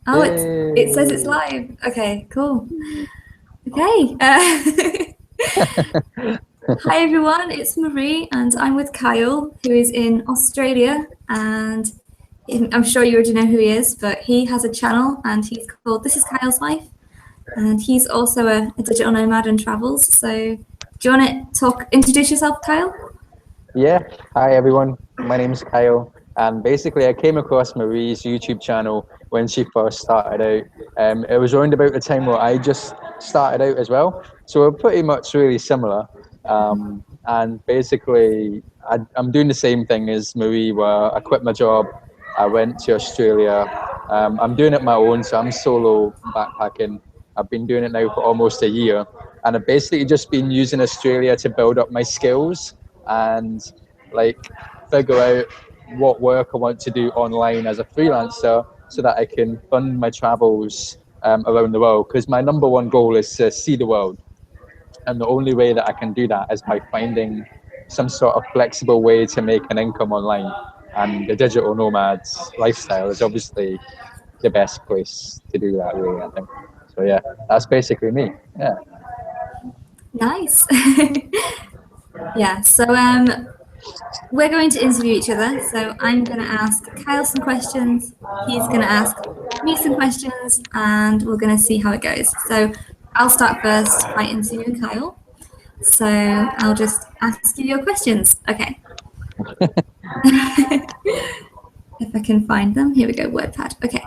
Oh, it says it's Yay! live. Okay, cool. Okay. Hi everyone, it's Marie and I'm with Kyle, who is in Australia, and I'm sure you already know who he is, but he has a channel and he's called This is Kyle's Life, and he's also a digital nomad and travels. So do you want to introduce yourself, Kyle? Yeah, hi everyone. My name's Kyle, and basically I came across Marie's YouTube channel when she first started out. It was around about the time where I just started out as well, so we're pretty much really similar. And basically, I'm doing the same thing as Marie, where I quit my job, I went to Australia. I'm doing it my own, so I'm solo backpacking. I've been doing it now for almost a year, and I've basically just been using Australia to build up my skills and like figure out what work I want to do online as a freelancer so that I can fund my travels around the world. Because my number one goal is to see the world. And the only way that I can do that is by finding some sort of flexible way to make an income online. And the digital nomad's lifestyle is obviously the best place to do that, really, I think. So, yeah, that's basically me. Yeah. Nice. Yeah, so we're going to interview each other. So I'm going to ask Kyle some questions, he's going to ask me some questions, and we're going to see how it goes. So I'll start first by interviewing Kyle. So I'll just ask you your questions. Okay. If I can find them. Here we go, WordPad. Okay.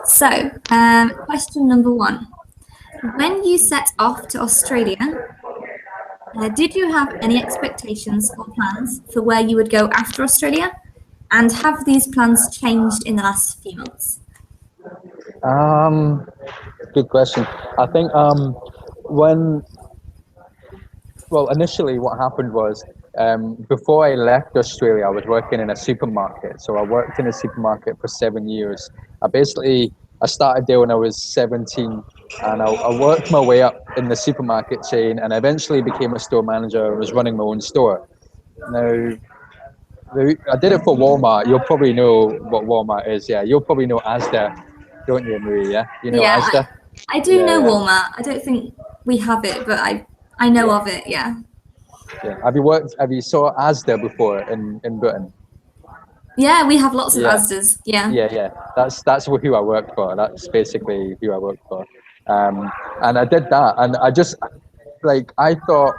So question number one. When you set off to Australia, did you have any expectations or plans for where you would go after Australia? And have these plans changed in the last few months? Um, Good question. I think when well, initially what happened was before I left Australia, I was working in a supermarket. So I worked in a supermarket for 7 years. I started there when I was 17, and I worked my way up in the supermarket chain, and eventually became a store manager. I was running my own store. Now, I did it for Walmart. You'll probably know what Walmart is. Yeah, you'll probably know Asda, don't you, Marie? Yeah, you know Yeah, Asda. I do Yeah, know yeah, Walmart. I don't think we have it, but I know yeah. of it. Yeah. Yeah. Have you saw Asda before in Britain? Yeah, we have lots of Yeah. Asdas. Yeah. Yeah. That's who I work for. That's basically who I work for. And I did that, and I just I thought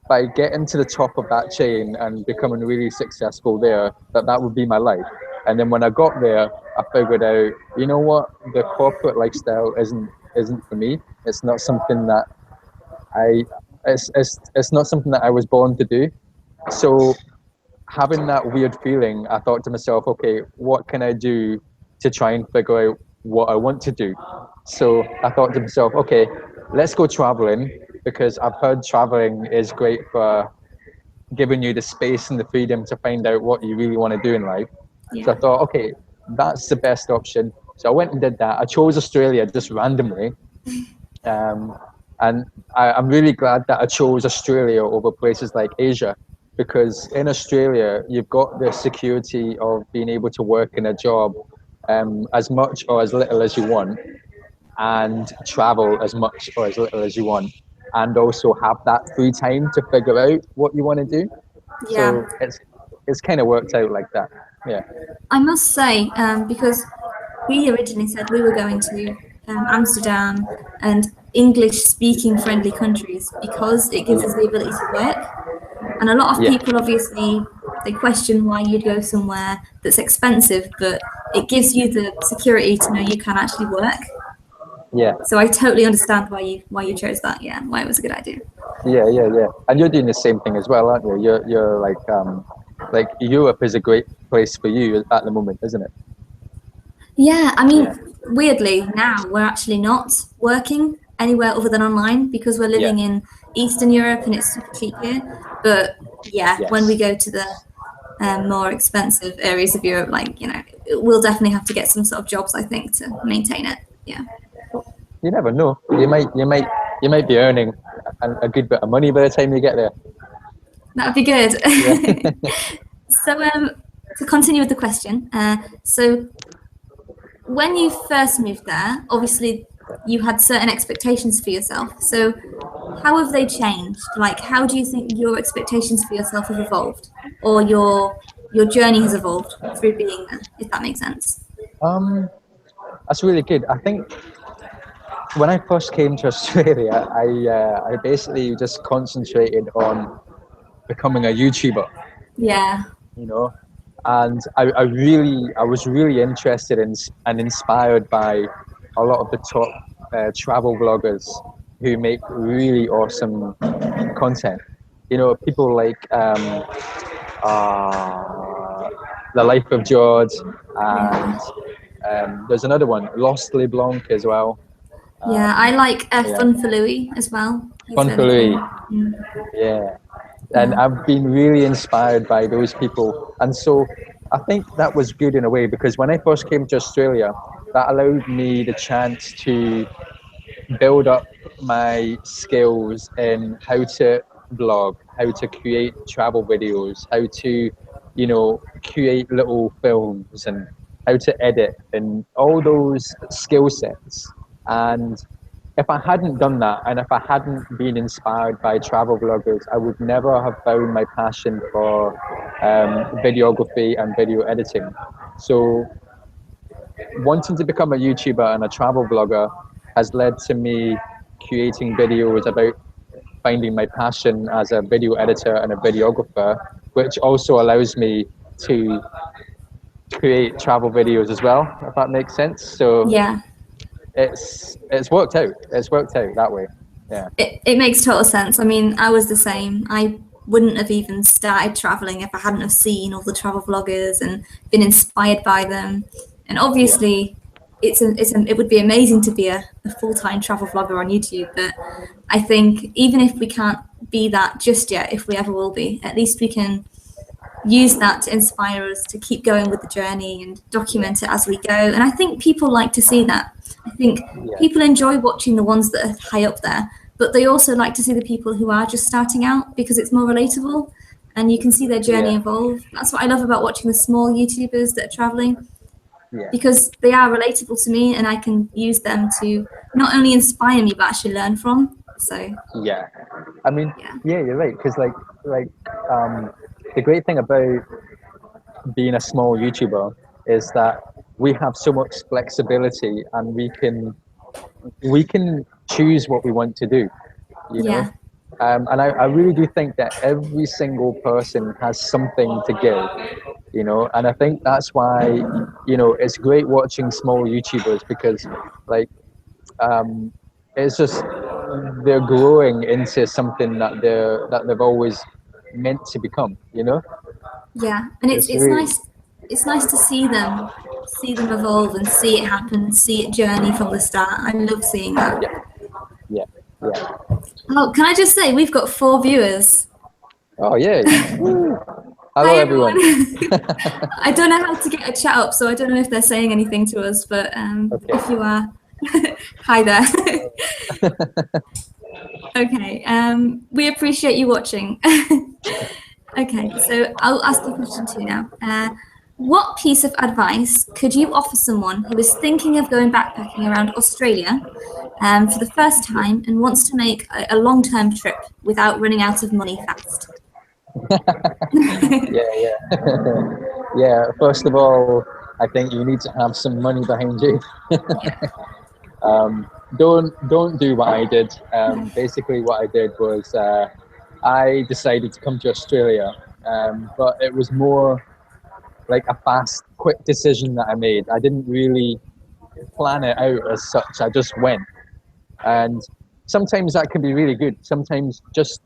by getting to the top of that chain and becoming really successful there, that would be my life. And then when I got there, I figured out, you know what, the corporate lifestyle isn't for me. It's not something that I it's not something that I was born to do. So having that weird feeling, I thought to myself, okay, what can I do to try and figure out what I want to do? So I thought to myself, okay, let's go traveling, because I've heard traveling is great for giving you the space and the freedom to find out what you really want to do in life. So Yeah. I thought, okay, that's the best option. So I went and did that. I chose Australia just randomly. Um, and I'm really glad that I chose Australia over places like Asia, because in Australia, you've got the security of being able to work in a job as much or as little as you want, and travel as much or as little as you want, and also have that free time to figure out what you want to do. Yeah. So it's kind of worked out like that. Yeah. I must say, because we originally said we were going to Amsterdam and English-speaking friendly countries because it gives us the ability to work. And a lot of Yeah. people obviously they question why you'd go somewhere that's expensive, but it gives you the security to know you can actually work. Yeah. So I totally understand why you chose that. Yeah, why it was a good idea. Yeah. And you're doing the same thing as well, aren't you? You're like Europe is a great place for you at the moment, isn't it? Yeah, I mean, Yeah. weirdly, now we're actually not working anywhere other than online because we're Yeah. living in Eastern Europe and it's super cheap here. But yeah, when we Yes. go to the more expensive areas of Europe, we'll definitely have to get some sort of jobs, I think, to maintain it. Yeah, You never know. You might be earning a good bit of money by the time you get there. that would be good. Yeah. So to continue with the question, so when you first moved there, obviously you had certain expectations for yourself. So how have they changed? Like, how do you think your expectations for yourself have evolved, or your journey has evolved through being there? If that makes sense. Um, that's really good. I think when I first came to Australia, I basically just concentrated on becoming a YouTuber, Yeah, you know, and I was really interested in and inspired by a lot of the top travel bloggers who make really awesome content. You know, people like uh, The Life of George, yeah, and there's another one, Lost LeBlanc as well. yeah. I like Yeah, Fun for Louis as well. He's Fun for really Louis. cool. Mm, Yeah, and yeah, I've been really inspired by those people. And so I think that was good in a way because when I first came to Australia, that allowed me the chance to build up my skills in how to blog, how to create travel videos, how to, you know, create little films and how to edit and all those skill sets. And if I hadn't done that and if I hadn't been inspired by travel vloggers, I would never have found my passion for videography and video editing. So wanting to become a YouTuber and a travel vlogger has led to me creating videos about finding my passion as a video editor and a videographer, which also allows me to create travel videos as well, if that makes sense. So yeah. it's worked out. It's worked out that way. Yeah. It makes total sense. I mean, I was the same. I wouldn't have even started traveling if I hadn't have seen all the travel vloggers and been inspired by them. And Yeah. obviously, it would be amazing to be a full-time travel vlogger on YouTube. But I think even if we can't be that just yet, if we ever will be, at least we can use that to inspire us to keep going with the journey and document it as we go. And I think people like to see that. I think Yeah. people enjoy watching the ones that are high up there, but they also like to see the people who are just starting out because it's more relatable and you can see their journey Yeah. evolve. That's what I love about watching the small YouTubers that are traveling, Yeah. because they are relatable to me and I can use them to not only inspire me but actually learn from. So Yeah. I mean, yeah, yeah, you're right. Because like um, the great thing about being a small YouTuber is that we have so much flexibility and we can choose what we want to do, you know. yeah, And I really do think that every single person has something to give, you know. And I think that's why, you know, it's great watching small YouTubers because, like, um, it's just they're growing into something that they've always meant to become, you know. yeah. And it's It's it's really, nice it's nice to see them evolve and see it happen, see it journey from the start. I love seeing that. yeah, yeah, yeah. Oh, can I just say we've got 4 viewers. Oh yeah. Woo. Hi Hello everyone. everyone. I don't know how to get a chat up, so I don't know if they're saying anything to us, but Okay. if you are, hi there. Okay, we appreciate you watching. Okay, so I'll ask you a question too now. What piece of advice could you offer someone who is thinking of going backpacking around Australia for the first time and wants to make a long-term trip without running out of money fast? Yeah, yeah. Yeah, first of all, I think you need to have some money behind you. Yeah, Don't do what I did. Basically, what I did was I decided to come to Australia, but it was more like a fast, quick decision that I made. I didn't really plan it out as such. I just went, and sometimes that can be really good. Sometimes just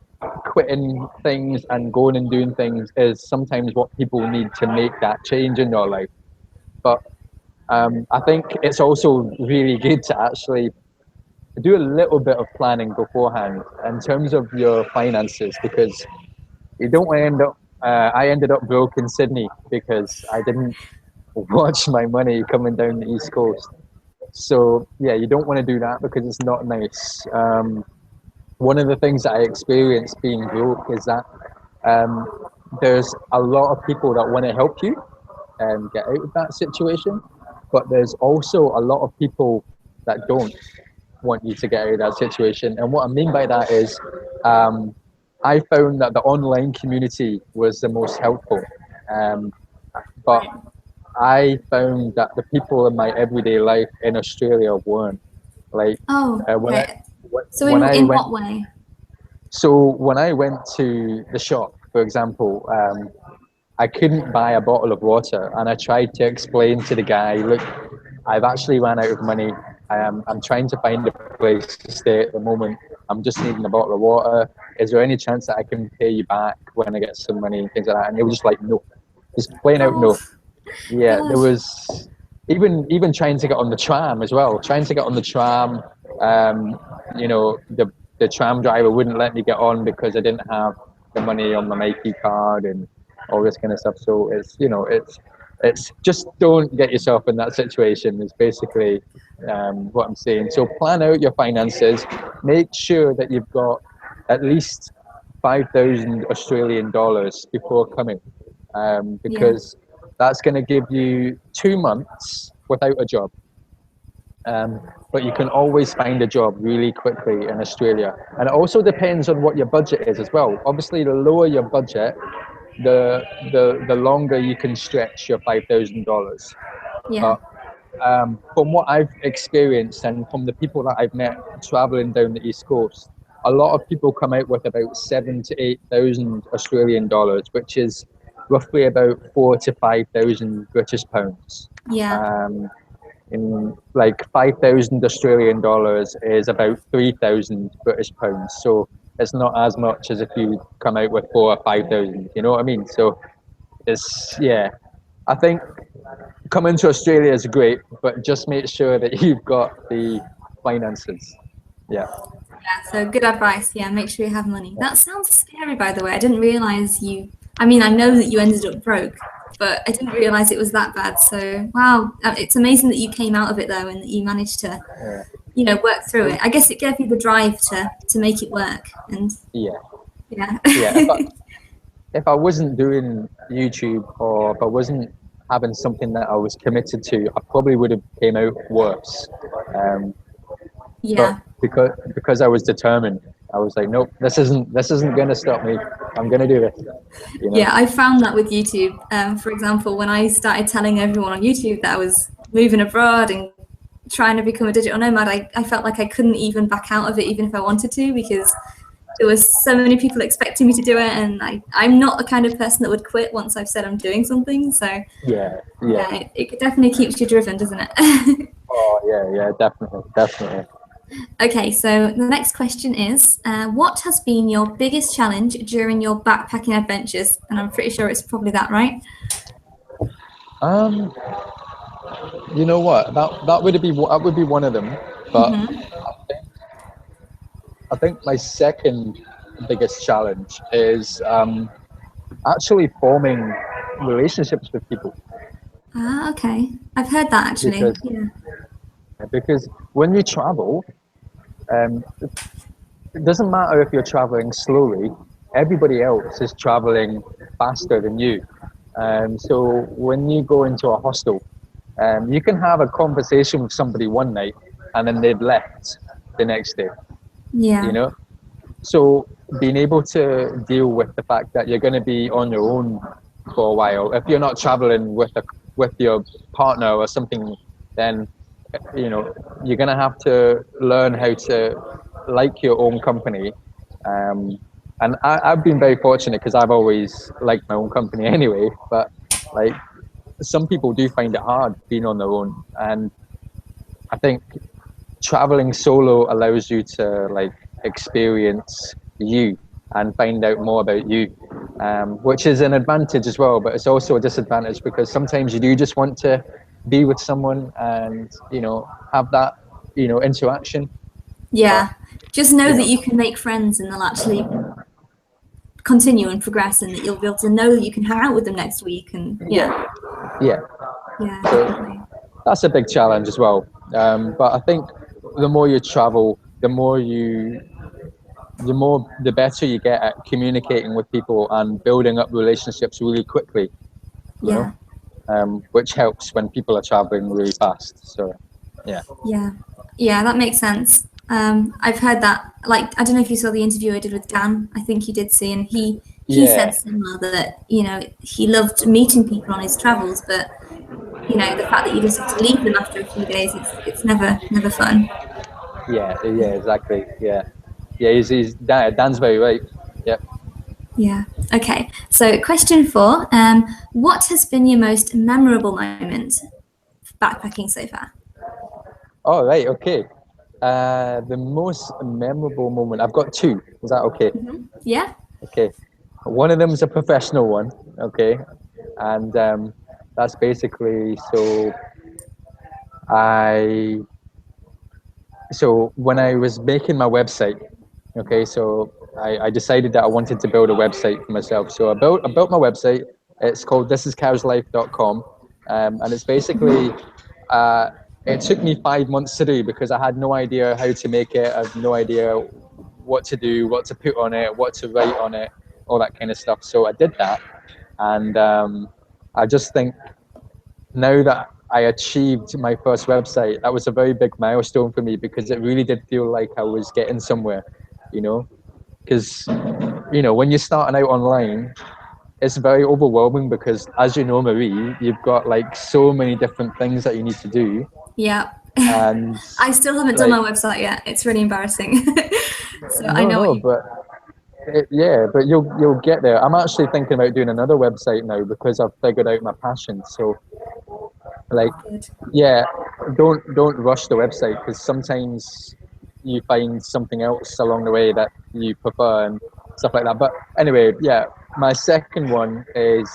quitting things and going and doing things is sometimes what people need to make that change in their life. But I think it's also really good to actually do a little bit of planning beforehand in terms of your finances because you don't want to end up. I ended up broke in Sydney because I didn't watch my money coming down the east coast. So yeah, you don't want to do that because it's not nice. One of the things that I experienced being broke is that um, there's a lot of people that want to help you get out of that situation, but there's also a lot of people that don't want you to get out of that situation. And what I mean by that is, I found that the online community was the most helpful. Um, but Right. I found that the people in my everyday life in Australia weren't. Like, Oh, when I right. So when I in went what way? so when I went to the shop, for example, I couldn't buy a bottle of water, and I tried to explain to the guy, look, I've actually ran out of money. I'm trying to find a place to stay at the moment. I'm just needing a bottle of water. Is there any chance that I can pay you back when I get some money and things like that? And they were just like, no, just plain out Oh, no. Yeah, there gosh. was even trying to get on the tram as well. Trying to get on the tram, you know, the tram driver wouldn't let me get on because I didn't have the money on my Nike card and all this kind of stuff. So it's just don't get yourself in that situation. Is basically what I'm saying. So plan out your finances. Make sure that you've got at least 5,000 Australian dollars before coming, Yeah. because that's going to give you 2 months without a job. But you can always find a job really quickly in Australia. And it also depends on what your budget is as well. Obviously, the lower your budget, the longer you can stretch your $5,000. Yeah. But from what I've experienced and from the people that I've met traveling down the East Coast, a lot of people come out with about 7 to 8,000 Australian dollars, which is roughly about 4 to 5,000 British pounds. Yeah. Um, in like 5,000 Australian dollars is about 3,000 British pounds. So it's not as much as if you come out with 4 or 5,000. You know what I mean? So it's, yeah. I think coming to Australia is great, but just make sure that you've got the finances. Yeah. Yeah. So good advice. Yeah. Make sure you have money. That sounds scary, by the way. I didn't realize you. I mean, I know that you ended up broke, but I didn't realize it was that bad. So wow, it's amazing that you came out of it though, and that you managed to, Yeah. work through it. I guess it gave you the drive to make it work. And Yeah. yeah. Yeah. If I wasn't doing YouTube, or if I wasn't having something that I was committed to, I probably would have came out worse. Um, but Yeah. because I was determined, I was like, nope, this isn't going to stop me. I'm going to do this. You know? Yeah, I found that with YouTube. For example, when I started telling everyone on YouTube that I was moving abroad and trying to become a digital nomad, I felt like I couldn't even back out of it, even if I wanted to, because there was so many people expecting me to do it, and I'm not the kind of person that would quit once I've said I'm doing something. So Yeah. yeah, it definitely keeps you driven, doesn't it? Oh yeah, definitely. Okay, so the next question is, what has been your biggest challenge during your backpacking adventures? And I'm pretty sure it's probably that, right? Um, you know what? That would be one of them. But I think my second biggest challenge is actually forming relationships with people, Ah, okay. I've heard that actually. because Yeah. when you travel, it doesn't matter if you're traveling slowly. Everybody else is traveling faster than you. So when you go into a hostel, you can have a conversation with somebody one night, and then they've left the next day. You Yeah. know, so being able to deal with the fact that you're going to be on your own for a while, if you're not traveling with your partner or something, then you're going to have to learn how to like your own company. And I've been very fortunate because I've always liked my own company anyway. But like, some people do find it hard being on their own, and I think traveling solo allows you to like experience you and find out more about you, which is an advantage as well, but it's also a disadvantage because sometimes you do just want to be with someone and have that interaction. But Yeah. Just know you that know you can make friends and they'll actually continue and progress, and that you'll be able to know that you can hang out with them next week. And yeah. yeah Yeah, so definitely. that's a big challenge as well. But I think the more you travel, the better you get at communicating with people and building up relationships really quickly. You Yeah. know? which helps when people are traveling really fast. So, yeah. Yeah, that makes sense. I've heard that. Like, I don't know if you saw the interview I did with Dan. I think you did see, and he Yeah, said similar that he loved meeting people on his travels, but the fact that you just have to leave them after a few days, it's never fun. yeah, exactly. Yeah, Dan's very right. Yeah. Yeah. Okay. So, question 4. What has been your most memorable moment backpacking so far? All right. Okay. The most memorable moment. I've got two. Is that okay? Yeah. Okay. One of them is a professional one. Okay, and that's basically I when I was making my website. Okay, so I decided that I wanted to build a website for myself. So I built my website. It's called thisiscowslife.com, and it's basically it took me 5 months to do because I had no idea how to make it. I had no idea what to do, what to put on it, what to write on it, all that kind of stuff. So I did that, and I just think now that I achieved my first website, that was a very big milestone for me because it really did feel like I was getting somewhere, you know. Because when you're starting out online, it's very overwhelming because, as you know, Marie, you've got like so many different things that you need to do, Yeah. and I still haven't done like my website yet. It's really embarrassing. So I no, know what no, you. but yeah, but you'll get there. I'm actually thinking about doing another website now because I've figured out my passion. So like, Good. yeah, don't rush the website because sometimes you find something else along the way that you prefer and stuff like that. But anyway, yeah, my second one is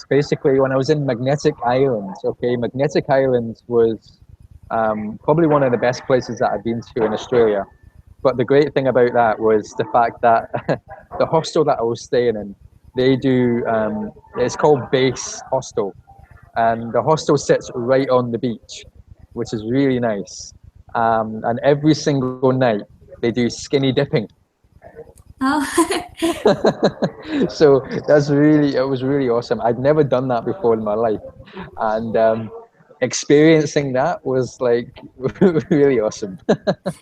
basically when I was in Magnetic Island. Okay, Magnetic Island was probably one of the best places that I've been to in Australia. But the great thing about that was the fact that the hostel that I was staying in, they do it's called Base Hostel, and the hostel sits right on the beach, which is really nice. And every single night they do skinny dipping. Oh. So it was really awesome. I'd never done that before in my life, and experiencing that was like really awesome.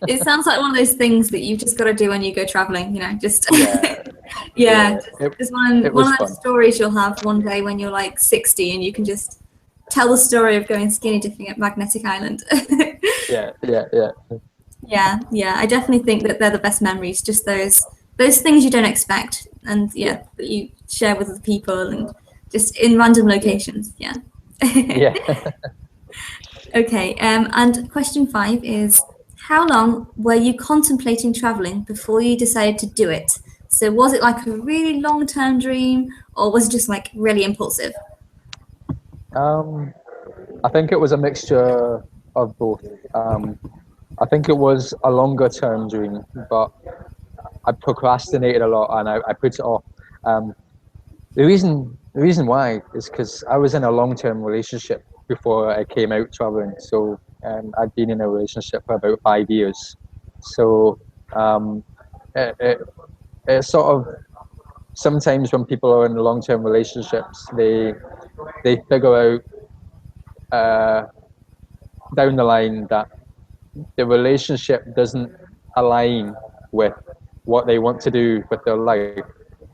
It sounds like one of those things that you've just got to do when you go traveling, just Yeah, yeah, yeah, just one it was one of fun. those stories you'll have one day when you're like 60 and you can just tell the story of going skinny dipping at Magnetic Island. Yeah. Yeah, I definitely think that they're the best memories, just those things you don't expect and Yeah, that you share with other people and just in random yeah, locations. Yeah. yeah. Okay, and question 5 is, how long were you contemplating traveling before you decided to do it? So was it like a really long-term dream, or was it just like really impulsive? Um, I think it was a mixture of both. I think it was a longer term dream, but I procrastinated a lot and I put it off. Um, the reason why is because I was in a long term relationship before I came out traveling. So I'd been in a relationship for about 5 years. So um, it, it, it sort of sometimes when people are in long term relationships, they figure out uh, down the line that the relationship doesn't align with what they want to do with their life,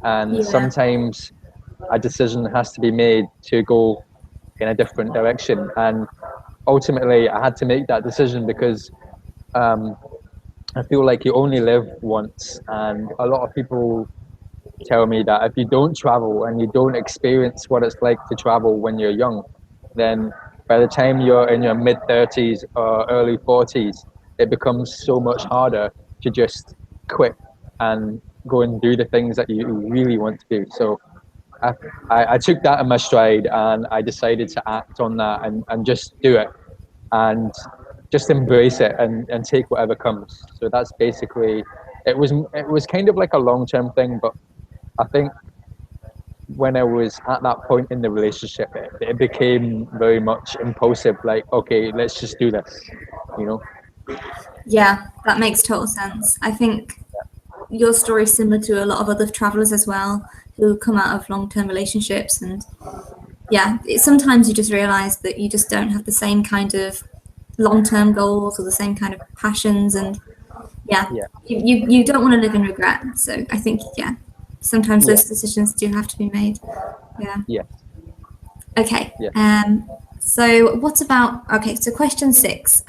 and Yeah, sometimes a decision has to be made to go in a different direction. And ultimately I had to make that decision because um, I feel like you only live once, and a lot of people tell me that if you don't travel and you don't experience what it's like to travel when you're young, then by the time you're in your mid 30s or early 40s, it becomes so much harder to just quit and go and do the things that you really want to do. So I, I took that in my stride and I decided to act on that and just do it and just embrace it and take whatever comes. So that's basically it was kind of like a long term thing, but I think when I was at that point in the relationship, it became very much impulsive. Like, okay, let's just do this, you know? yeah, that makes total sense. I think your story is similar to a lot of other travelers as well who come out of long-term relationships, and yeah, sometimes you just realize that you just don't have the same kind of long-term goals or the same kind of passions, and yeah, Yeah, you don't want to live in regret. So I think, yeah, sometimes yeah, those decisions do have to be made. Yeah. yeah, Okay. yeah. So what about, okay, so question 6.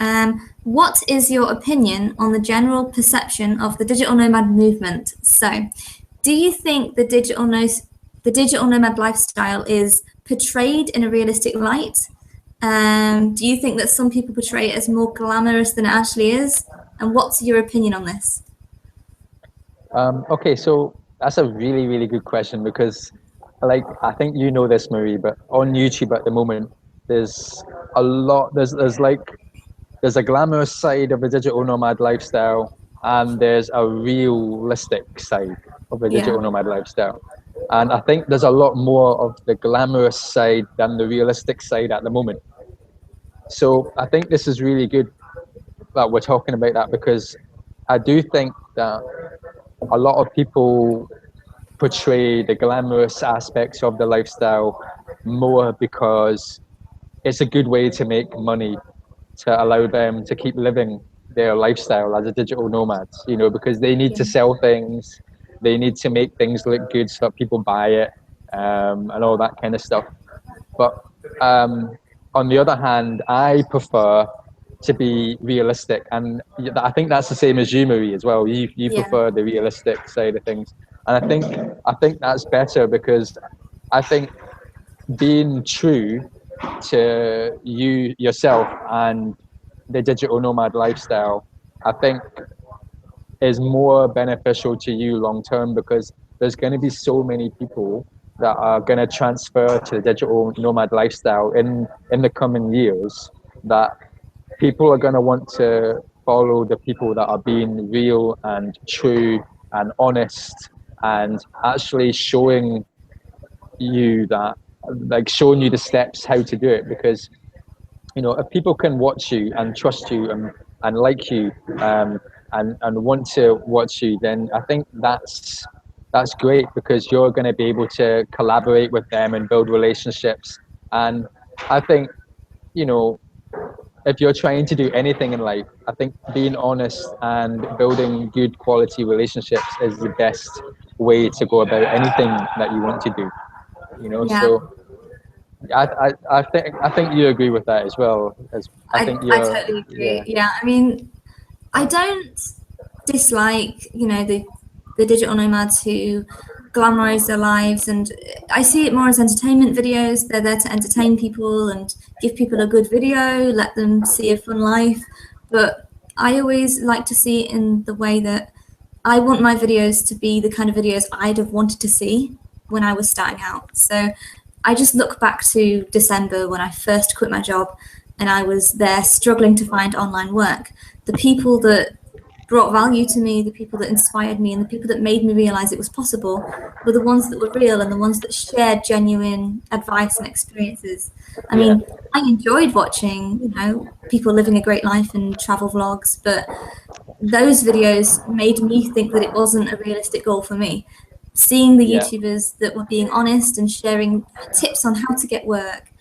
What is your opinion on the general perception of the digital nomad movement? So do you think the digital nomad lifestyle is portrayed in a realistic light? Do you think that some people portray it as more glamorous than it actually is? And what's your opinion on this? Okay, so that's a really, really good question because, like, I think you know this, Marie, but on YouTube at the moment, there's a lot. There's a glamorous side of the digital nomad lifestyle, and there's a realistic side of the Yeah, digital nomad lifestyle. And I think there's a lot more of the glamorous side than the realistic side at the moment. So I think this is really good that we're talking about that because I do think that a lot of people portray the glamorous aspects of the lifestyle more because it's a good way to make money to allow them to keep living their lifestyle as a digital nomads, you know, because they need yeah, to sell things, they need to make things look good so that people buy it, and all that kind of stuff. But um, on the other hand, I prefer to be realistic, and I think that's the same as you, Marie, as well. You yeah, prefer the realistic side of things, and I think that's better because I think being true to you yourself and the digital nomad lifestyle, I think is more beneficial to you long term because there's going to be so many people that are going to transfer to the digital nomad lifestyle in the coming years that people are going to want to follow the people that are being real and true and honest and actually showing you that, like showing you the steps how to do it, because you know if people can watch you and trust you and like you, and want to watch you, then I think that's great because you're going to be able to collaborate with them and build relationships. And I think, you know, if you're trying to do anything in life, I think being honest and building good quality relationships is the best way to go about anything that you want to do, you know. yeah. So I think you agree with that as well. As I think I you're, totally yeah, agree. Yeah, I mean, I don't dislike, the digital nomads who glamorize their lives, and I see it more as entertainment videos. They're there to entertain people and give people a good video, let them see a fun life. But I always like to see it in the way that I want my videos to be the kind of videos I'd have wanted to see when I was starting out. So I just look back to December when I first quit my job and I was there struggling to find online work. The people that brought value to me, the people that inspired me, and the people that made me realize it was possible were the ones that were real and the ones that shared genuine advice and experiences. I yeah, mean, I enjoyed watching, people living a great life and travel vlogs, but those videos made me think that it wasn't a realistic goal for me. Seeing the yeah, YouTubers that were being honest and sharing tips on how to get work,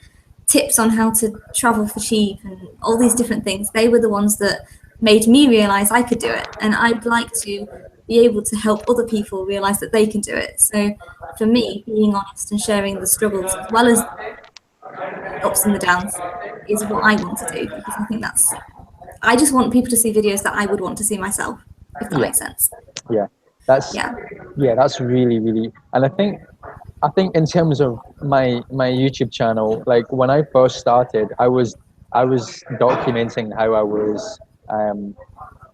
tips on how to travel for cheap, and all these different things, they were the ones that made me realize I could do it. And I'd like to be able to help other people realize that they can do it. So for yeah, me, being honest and sharing the struggles as well as the ups and the downs is what I want to do, because I think I just want people to see videos that I would want to see myself, if that yeah, makes sense. yeah. That's Yeah. yeah, that's really, really. And I think in terms of my YouTube channel, like when I first started, I was documenting how I was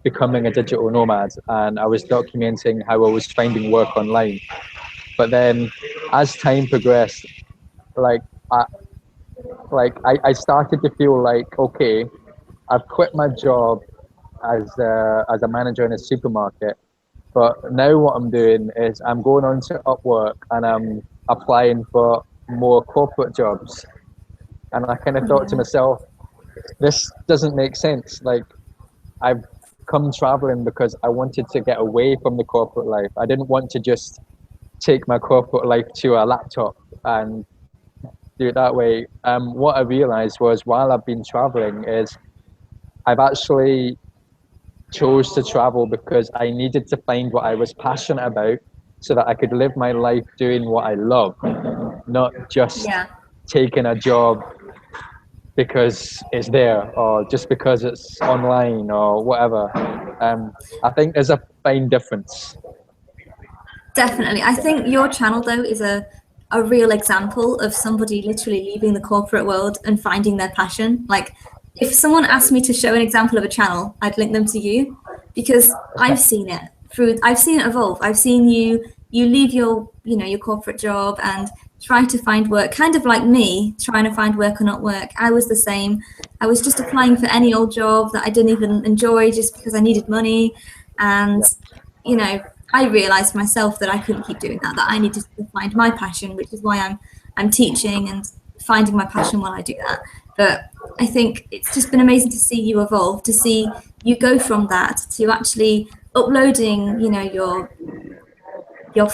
becoming a digital nomad, and I was documenting how I was finding work online. But then, as time progressed, like I I started to feel like, okay, I've quit my job as a manager in a supermarket, but now what I'm doing is I'm going on to Upwork and I'm applying for more corporate jobs. And I kind of thought to Yeah. myself, this doesn't make sense. Like, I've come traveling because I wanted to get away from the corporate life. I didn't want to just take my corporate life to a laptop and do it that way. What I realized was while I've been traveling is I've actually chose to travel because I needed to find what I was passionate about so that I could live my life doing what I love, not just Yeah. taking a job because it's there or just because it's online or whatever. I think there's a fine difference. Definitely. I think your channel, though, is a real example of somebody literally leaving the corporate world and finding their passion. Like, if someone asked me to show an example of a channel, I'd link them to you because I've seen it I've seen it evolve. I've seen you leave your, your corporate job and try to find work, kind of like me, trying to find work or not work. I was the same. I was just applying for any old job that I didn't even enjoy just because I needed money. And, Yeah. you know, I realized myself that I couldn't keep doing that I needed to find my passion, which is why I'm teaching and finding my passion while I do that. But I think it's just been amazing to see you evolve, to see you go from that to actually uploading, your your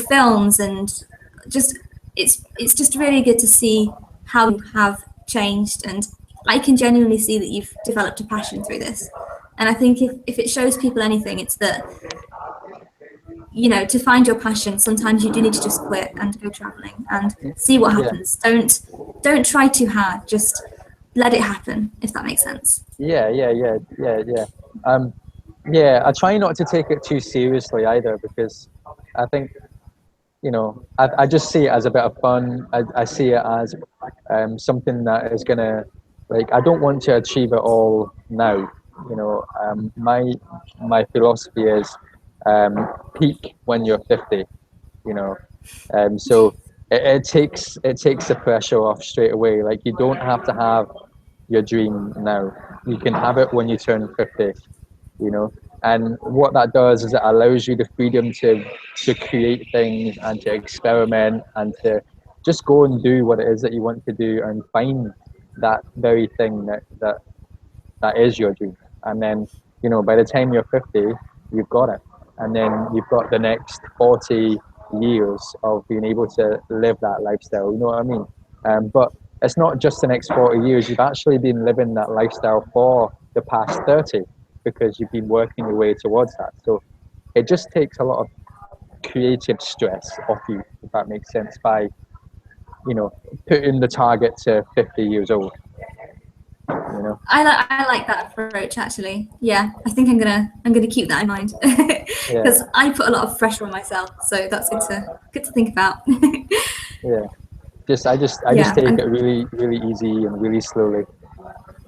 films, and just it's just really good to see how you have changed, and I can genuinely see that you've developed a passion through this. And I think if it shows people anything, it's that to find your passion, sometimes you do need to just quit and go traveling and see what Yeah. happens. Don't try too hard, just let it happen, if that makes sense. Yeah. Yeah, I try not to take it too seriously either because I think, I just see it as a bit of fun. I see it as something that is gonna, like, I don't want to achieve it all now. My philosophy is peak when you're 50. You know, so it takes the pressure off straight away. Like, you don't have to have your dream now. You can have it when you turn 50. You know, and what that does is it allows you the freedom to create things and to experiment and to just go and do what it is that you want to do and find that very thing that is your dream. And then, by the time you're 50, you've got it. And then you've got the next 40 years of being able to live that lifestyle. You know what I mean? But it's not just the next 40 years. You've actually been living that lifestyle for the past 30 because you've been working your way towards that. So it just takes a lot of creative stress off you, if that makes sense, by, putting the target to 50 years old. I like that approach, actually. Yeah, I think I'm gonna keep that in mind Yeah, because I put a lot of pressure on myself, so that's good to think about. yeah. I just Yeah, take it and really, really easy and really slowly.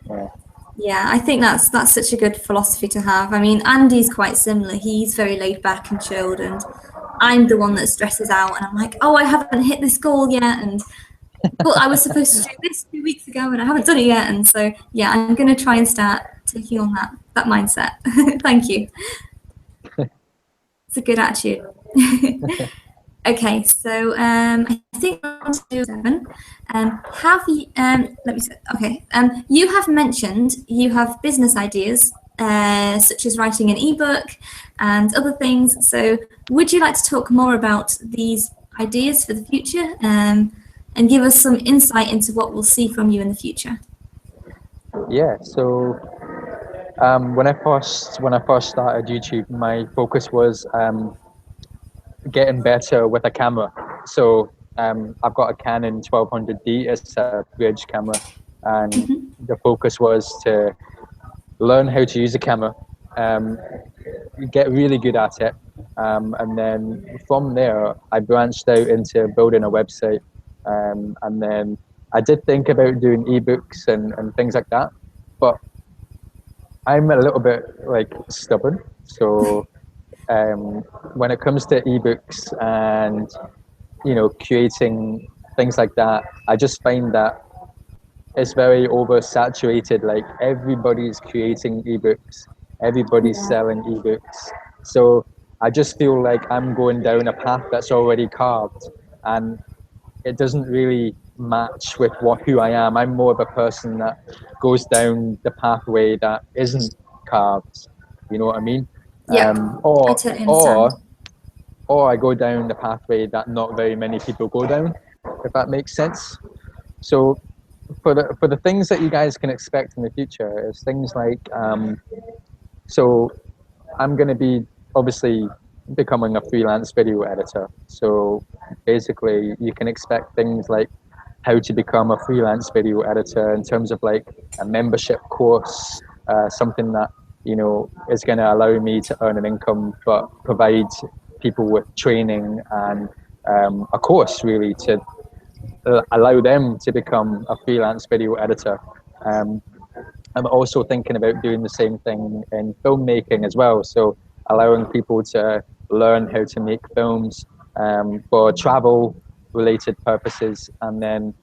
Yeah. yeah, I think that's such a good philosophy to have. I mean, Andy's quite similar. He's very laid back and chilled, and I'm the one that stresses out, and I'm like, oh, I haven't hit this goal yet, and but I was supposed to do this 2 weeks ago, and I haven't done it yet. And so yeah, I'm gonna try and start taking on that mindset. Thank you. It's a good attitude. Okay, so I think on to 7. Have you? Let me see. Okay. You have mentioned you have business ideas, such as writing an ebook and other things. So, would you like to talk more about these ideas for the future, and give us some insight into what we'll see from you in the future? Yeah. So when I first started YouTube, my focus was getting better with a camera. So I've got a Canon 1200D. It's a bridge camera, and the focus was to learn how to use the camera, um, get really good at it, and then from there I branched out into building a website, and then I did think about doing ebooks and things like that, but I'm a little bit like stubborn. So when it comes to ebooks and creating things like that, I just find that it's very oversaturated. Like, everybody's creating ebooks, everybody's Yeah. selling ebooks. So I just feel like I'm going down a path that's already carved, and it doesn't really match with who I am. I'm more of a person that goes down the pathway that isn't carved. You know what I mean? Yep. I Or totally understand. or or I go down the pathway that not very many people go down, if that makes sense. So for the things that you guys can expect in the future is things like so I'm going to be obviously becoming a freelance video editor. So basically, you can expect things like how to become a freelance video editor in terms of like a membership course, something that is going to allow me to earn an income, but provide people with training and a course really to allow them to become a freelance video editor. Um, I'm also thinking about doing the same thing in filmmaking as well. So allowing people to learn how to make films for travel related purposes. And then,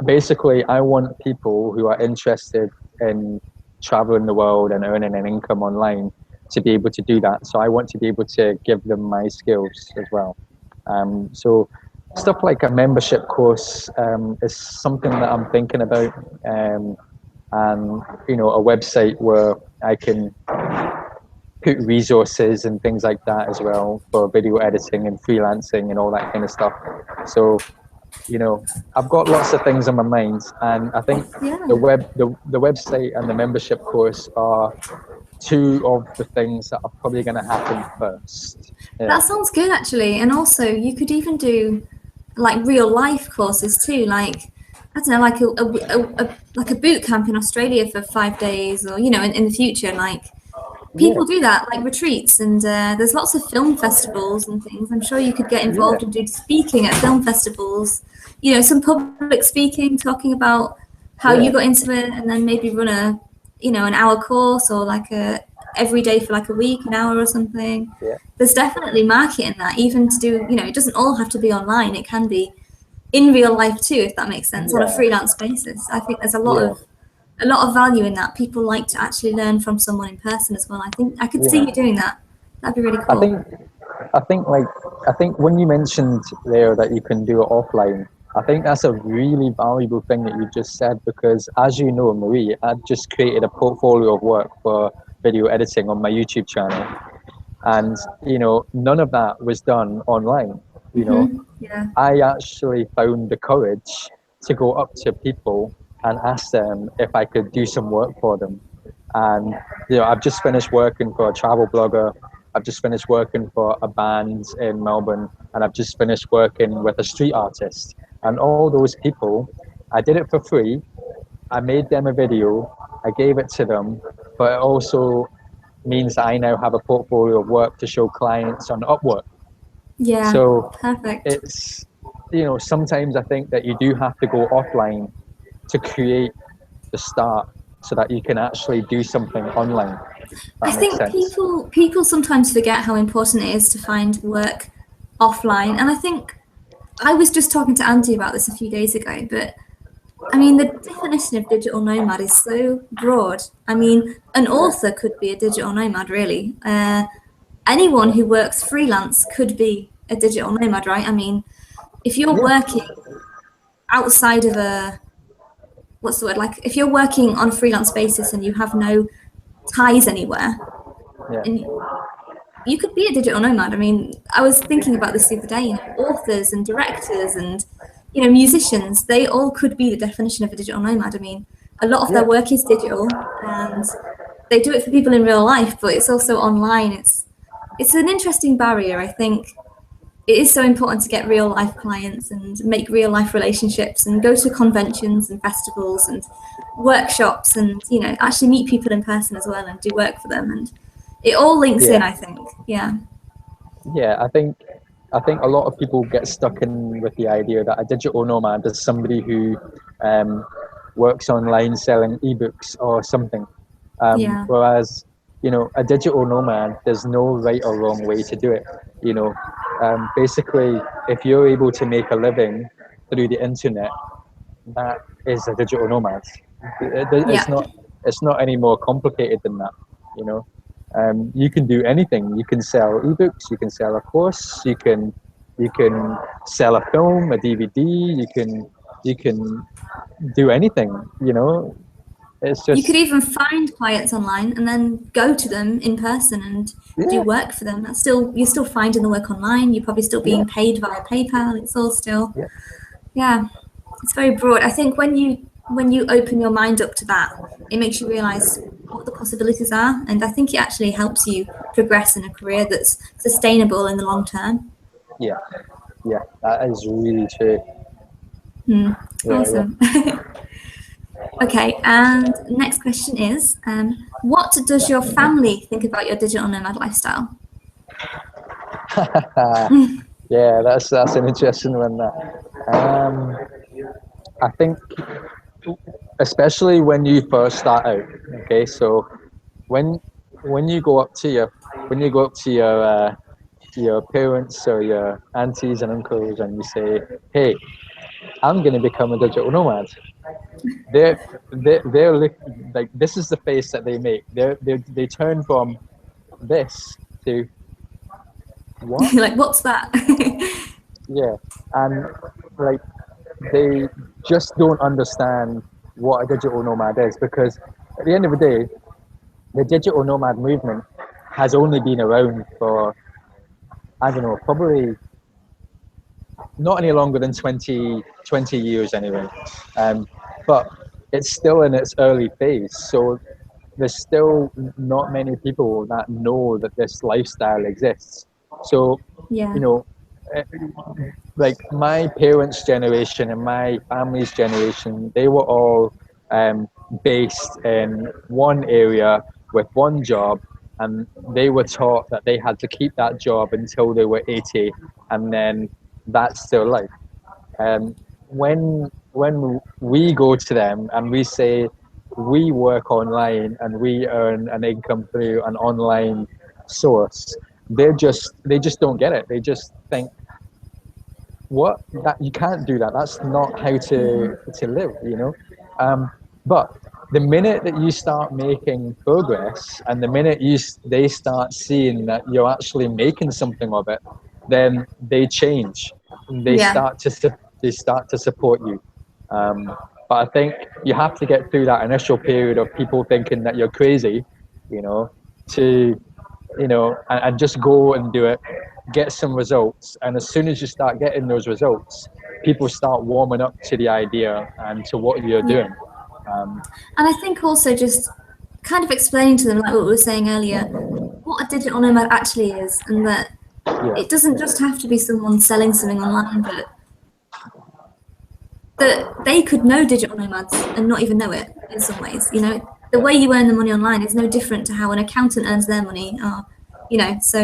basically I want people who are interested in traveling the world and earning an income online to be able to do that. So I want to be able to give them my skills as well. So stuff like a membership course is something that I'm thinking about. And a website where I can put resources and things like that as well for video editing and freelancing and all that kind of stuff. So I've got lots of things on my mind, and I think the website and the membership course are two of the things that are probably going to happen first. That sounds good, actually. And also, you could even do like real life courses too, like I don't know, like a boot camp in Australia for 5 days, or in the future, like people do that, like retreats, and there's lots of film festivals and things. I'm sure you could get involved and do speaking at film festivals. Some public speaking, talking about how you got into it, and then maybe run an hour course, or like every day for like a week, an hour or something. There's definitely market in that, even to do, it doesn't all have to be online. It can be in real life too, if that makes sense, on a freelance basis. I think there's a lot of value in that. People like to actually learn from someone in person as well. I think I could see you doing that. That'd be really cool. I think when you mentioned there that you can do it offline, I think that's a really valuable thing that you just said, because as you know, Marie, I've just created a portfolio of work for video editing on my YouTube channel, and none of that was done online. I actually found the courage to go up to people and ask them if I could do some work for them. And I've just finished working for a travel blogger. I've just finished working for a band in Melbourne, and I've just finished working with a street artist. And all those people, I did it for free. I made them a video, I gave it to them, but it also means that I now have a portfolio of work to show clients on Upwork. Yeah, so perfect. It's, sometimes I think that you do have to go offline to create the start so that you can actually do something online. I think people sometimes forget how important it is to find work offline. And I think I was just talking to Andy about this a few days ago, but I mean, the definition of digital nomad is so broad. I mean, an author could be a digital nomad, really. Anyone who works freelance could be a digital nomad, right? I mean, if you're working outside of if you're working on a freelance basis and you have no ties anywhere, and you could be a digital nomad. I mean, I was thinking about this the other day. Authors and directors and musicians, they all could be the definition of a digital nomad. I mean, a lot of their work is digital, and they do it for people in real life, but it's also online. It's an interesting barrier. I think it is so important to get real life clients and make real life relationships and go to conventions and festivals and workshops and actually meet people in person as well and do work for them, and it all links in, I think. I think a lot of people get stuck in with the idea that a digital nomad is somebody who works online selling ebooks or something, whereas a digital nomad, there's no right or wrong way to do it. Basically, if you're able to make a living through the internet, that is a digital nomad. It's not any more complicated than that. You can do anything. You can sell ebooks. You can sell a course. You can sell a film, a DVD. You can do anything. It's just, you could even find clients online and then go to them in person and do work for them. You're still finding the work online. You're probably still being paid via PayPal. It's all still, it's very broad. I think when you open your mind up to that, it makes you realize what the possibilities are, and I think it actually helps you progress in a career that's sustainable in the long term. Yeah, yeah, that is really true. Awesome. Okay, and next question is, what does your family think about your digital nomad lifestyle? Yeah, that's an interesting one. That I think, especially when you first start out. Okay, so when when you go up to your your parents or your aunties and uncles and you say, "Hey, I'm going to become a digital nomad." They're like, this is the face that they make. They turn from this to what? Like, what's that? Yeah, and like they just don't understand what a digital nomad is, because at the end of the day, the digital nomad movement has only been around for, I don't know, probably not any longer than 20 years anyway. But it's still in its early phase. So there's still not many people that know that this lifestyle exists. So, Yeah. you know, eh, like my parents' generation and my family's generation, they were all based in one area with one job, and they were taught that they had to keep that job until they were 80, and then that's their life. Um, when we go to them and we say we work online and we earn an income through an online source, they just don't get it. They just think, what, that you can't do that. That's not how to live, you know. But the minute that you start making progress, and the minute they start seeing that you're actually making something of it, then they change. They Yeah. start to they start to support you. But I think you have to get through that initial period of people thinking that you're crazy, you know, to and just go and do it, get some results, and as soon as you start getting those results, people start warming up to the idea and to what you're Yeah. doing. And I think also just kind of explaining to them, like what we were saying earlier, what a digital nomad actually is, and that Yeah, it doesn't just have to be someone selling something online, but that they could know digital nomads and not even know it in some ways. You know, the way you earn the money online is no different to how an accountant earns their money. So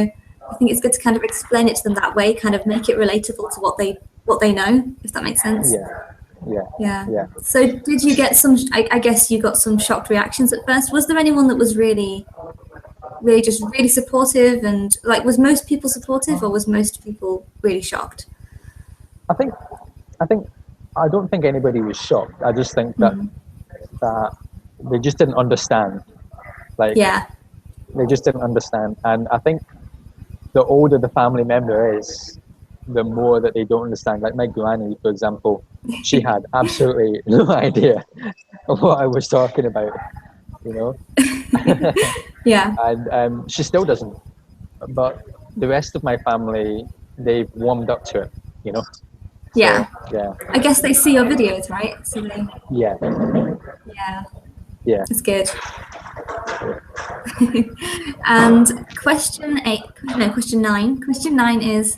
I think it's good to kind of explain it to them that way, kind of make it relatable to what they know, if that makes sense. Yeah. So did you get some? I guess you got some shocked reactions at first. Was there anyone that was really just really supportive, and like, was most people supportive, or was most people really shocked? I think I don't think anybody was shocked. I just think that they just didn't understand. Like, Yeah. they just didn't understand. And I think the older the family member is, the more that they don't understand. Like my granny, for example, she had absolutely no idea of what I was talking about, you know. Yeah. And she still doesn't. But the rest of my family, they've warmed up to it, you know. Yeah. So yeah, I guess they see your videos, right? So they, yeah, yeah, yeah. it's good. And question 9. Question 9 is,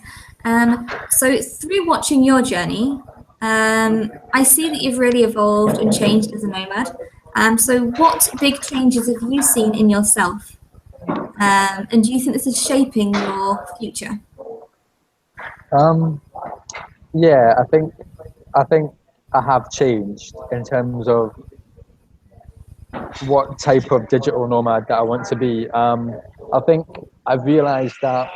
so through watching your journey, I see that you've really evolved and changed as a nomad. So what big changes have you seen in yourself? And do you think this is shaping your future? Yeah, I think I have changed in terms of what type of digital nomad that I want to be. I think I've realized that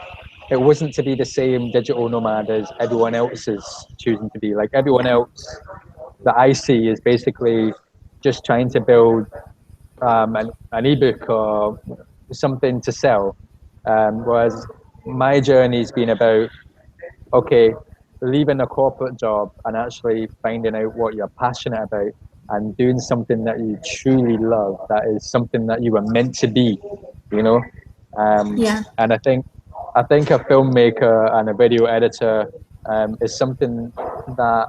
it wasn't to be the same digital nomad as everyone else is choosing to be. Like, everyone else that I see is basically just trying to build an ebook or something to sell. Whereas my journey's been about, okay, leaving a corporate job and actually finding out what you're passionate about and doing something that you truly love, that is something that you were meant to be, you know. Yeah. And I think a filmmaker and a video editor is something that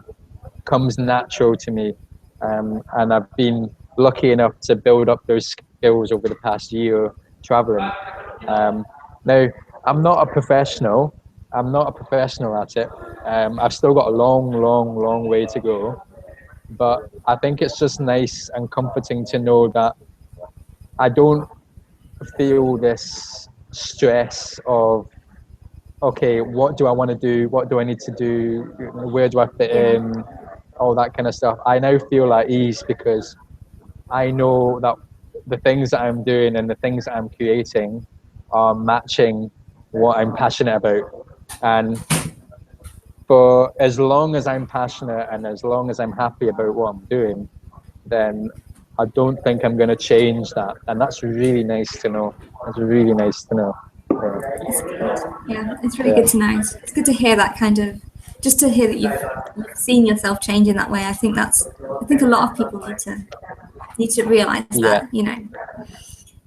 comes natural to me, and I've been lucky enough to build up those skills over the past year traveling. Now, I'm not a professional. I'm not a professional at it. I've still got a long, long, long way to go. But I think it's just nice and comforting to know that I don't feel this stress of, okay, what do I want to do? What do I need to do? Where do I fit in? All that kind of stuff. I now feel at ease because I know that the things that I'm doing and the things that I'm creating are matching what I'm passionate about. And for as long as I'm passionate and as long as I'm happy about what I'm doing, then I don't think I'm going to change that. And that's really nice to know. It's really nice to know. Yeah. It's good. Yeah, it's really good to know. It's good to hear that kind of, just to hear that you've seen yourself change in that way. I think a lot of people need to realize that, you know.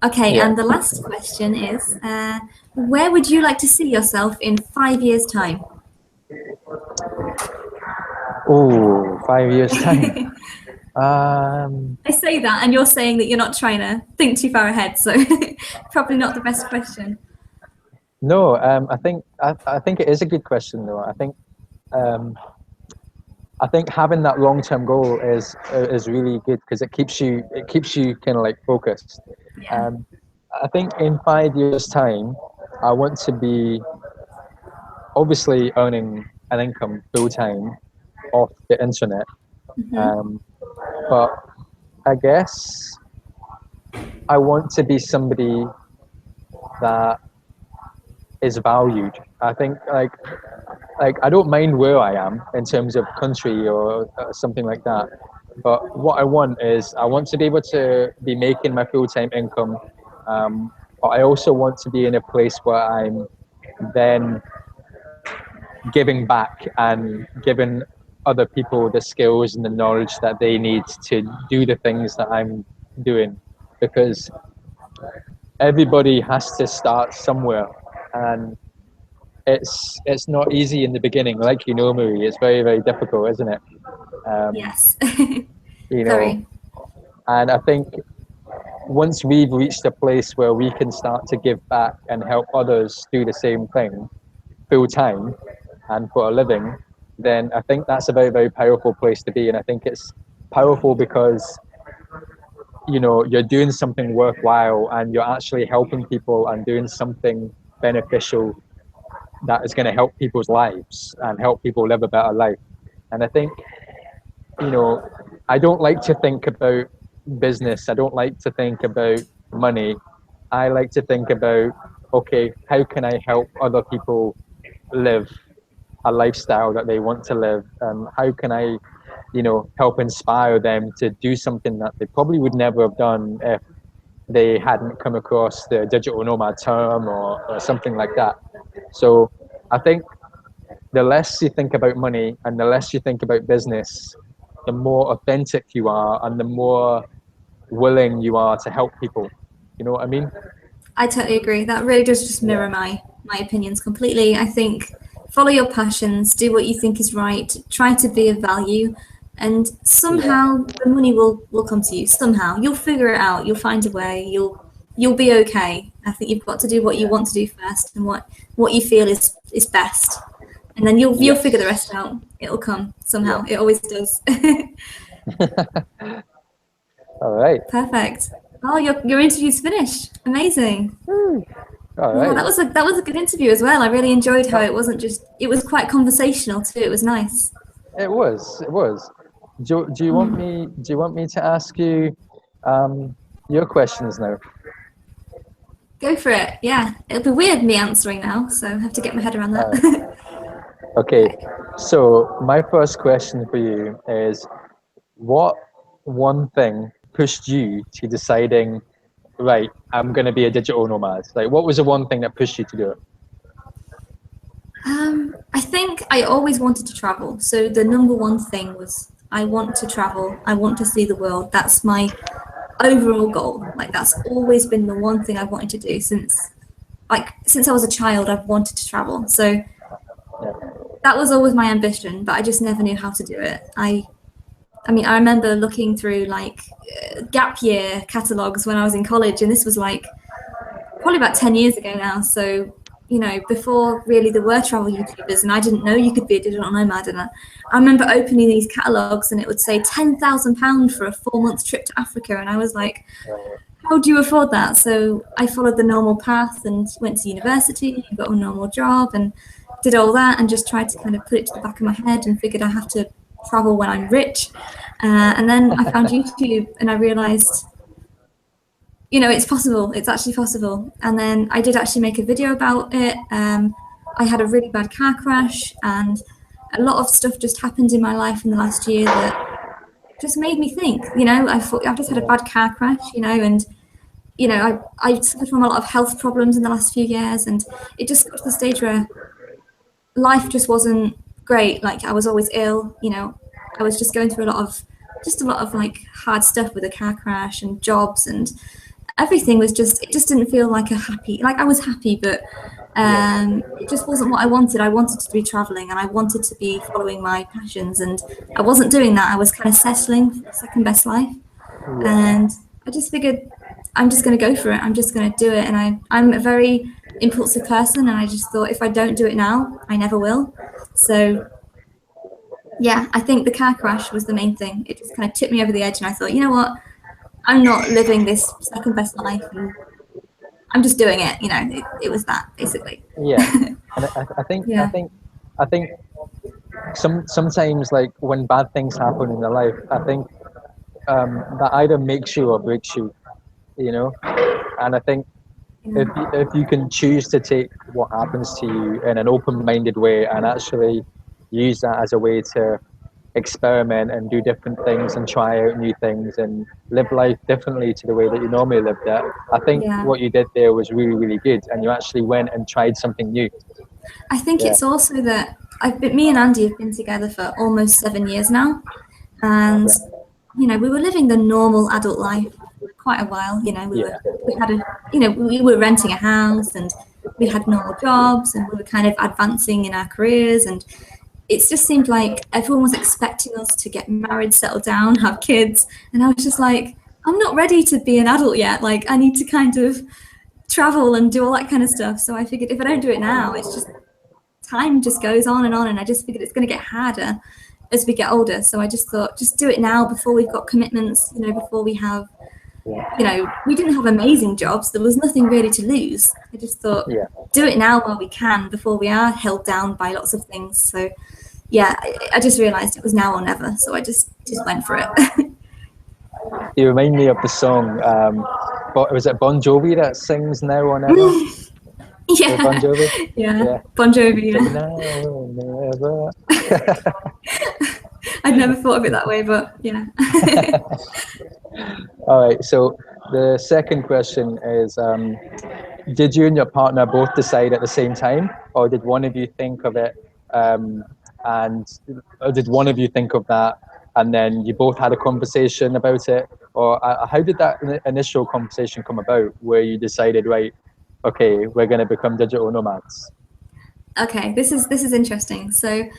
Okay, and the last question is, where would you like to see yourself in 5 years' time? Oh, 5 years' time. I say that, and you're saying that you're not trying to think too far ahead, so probably not the best question. No, I think it is a good question though. I think having that long-term goal is really good because it keeps you kind of like focused. Yeah. I think in 5 years' time, I want to be obviously earning an income full time off the internet. But I guess I want to be somebody that is valued. I think like I don't mind where I am in terms of country or something like that. But what I want is I want to be able to be making my full-time income. But I also want to be in a place where I'm then giving back and giving other people the skills and the knowledge that they need to do the things that I'm doing, because everybody has to start somewhere, and it's not easy in the beginning, like you know, Marie. It's very, very difficult, isn't it? Yes. You know, Very. and I think once we've reached a place where we can start to give back and help others do the same thing full time and for a living, then I think that's a very, very powerful place to be. And I think it's powerful because, you know, you're doing something worthwhile and you're actually helping people and doing something beneficial that is going to help people's lives and help people live a better life. And I think, you know, I don't like to think about business. I don't like to think about money. I like to think about, okay, how can I help other people live a lifestyle that they want to live? How can I, you know, help inspire them to do something that they probably would never have done if they hadn't come across the digital nomad term or something like that. So I think the less you think about money and the less you think about business, the more authentic you are and the more willing you are to help people. You know what I mean? I totally agree. That really does just mirror my opinions completely. I think follow your passions, do what you think is right, try to be of value, and somehow the money will come to you. Somehow you'll figure it out. You'll find a way. You'll be okay. I think you've got to do what you want to do first and what you feel is best, and then you'll figure the rest out. It'll come somehow. It always does. All right. Perfect. Oh, your interview's finished. Amazing. All right. Oh, that was a good interview as well. I really enjoyed how it was quite conversational too. It was nice. It was. Do you want me to ask you your questions now? Go for it. Yeah, it'll be weird me answering now, so I have to get my head around that. Okay. So my first question for you is, what one thing pushed you to deciding, right, I'm going to be a digital nomad? Like, what was the one thing that pushed you to do it? I think I always wanted to travel. So the number one thing was I want to travel. I want to see the world. That's my overall goal. Like that's always been the one thing I've wanted to do since I was a child. I've wanted to travel. So that was always my ambition, but I just never knew how to do it. I mean, I remember looking through like gap year catalogs when I was in college, and this was like probably about 10 years ago now. So, you know, before really there were travel YouTubers, and I didn't know you could be a digital nomad. And I remember opening these catalogs and it would say £10,000 for a 4-month trip to Africa. And I was like, how do you afford that? So I followed the normal path and went to university, got a normal job and did all that, and just tried to kind of put it to the back of my head and figured I have to travel when I'm rich. And then I found YouTube and I realized, you know, it's possible. It's actually possible. And then I did actually make a video about it. I had a really bad car crash, and a lot of stuff just happened in my life in the last year that just made me think, you know, I've just had a bad car crash, you know, and, you know, I suffered from a lot of health problems in the last few years, and it just got to the stage where life just wasn't great. Like, I was always ill, you know, I was just going through a lot of like hard stuff with a car crash and jobs, and everything was just, it just didn't feel like I was happy, but it just wasn't what I wanted. I wanted to be traveling and I wanted to be following my passions, and I wasn't doing that. I was kind of settling for the second best life. And I just figured I'm just going to go for it. I'm just going to do it. And I'm a very impulsive person, and I just thought if I don't do it now, I never will. So yeah, I think the car crash was the main thing. It just kind of tipped me over the edge, and I thought, you know what? I'm not living this second best life, and I'm just doing it. You know, it was that basically. Yeah, and I think sometimes, like, when bad things happen in your life, I think that either makes you or breaks you. You know, and I think if you can choose to take what happens to you in an open-minded way and actually use that as a way to experiment and do different things and try out new things and live life differently to the way that you normally lived it, I think what you did there was really, really good, and you actually went and tried something new. I think it's also that me and Andy have been together for almost 7 years now, and you know, we were living the normal adult life for quite a while. You know, we were renting a house, and we had normal jobs, and we were kind of advancing in our careers, and it just seemed like everyone was expecting us to get married, settle down, have kids. And I was just like, I'm not ready to be an adult yet. Like, I need to kind of travel and do all that kind of stuff. So I figured if I don't do it now, it's just, time just goes on. And I just figured it's going to get harder as we get older. So I just thought, just do it now before we've got commitments, you know, before we have, you know, we didn't have amazing jobs. There was nothing really to lose. I just thought, do it now while we can before we are held down by lots of things. So yeah, I just realized it was now or never. So I just went for it. You remind me of the song, was it Bon Jovi that sings Now or Never? Yeah. Bon Jovi? Yeah. Bon Jovi, yeah. Now or never. I'd never thought of it that way, but yeah. All right, so the second question is, did you and your partner both decide at the same time, or did one of you think of it, or did one of you think of that, and then you both had a conversation about it? Or how did that initial conversation come about, where you decided, right, okay, we're going to become digital nomads? Okay, this is interesting. So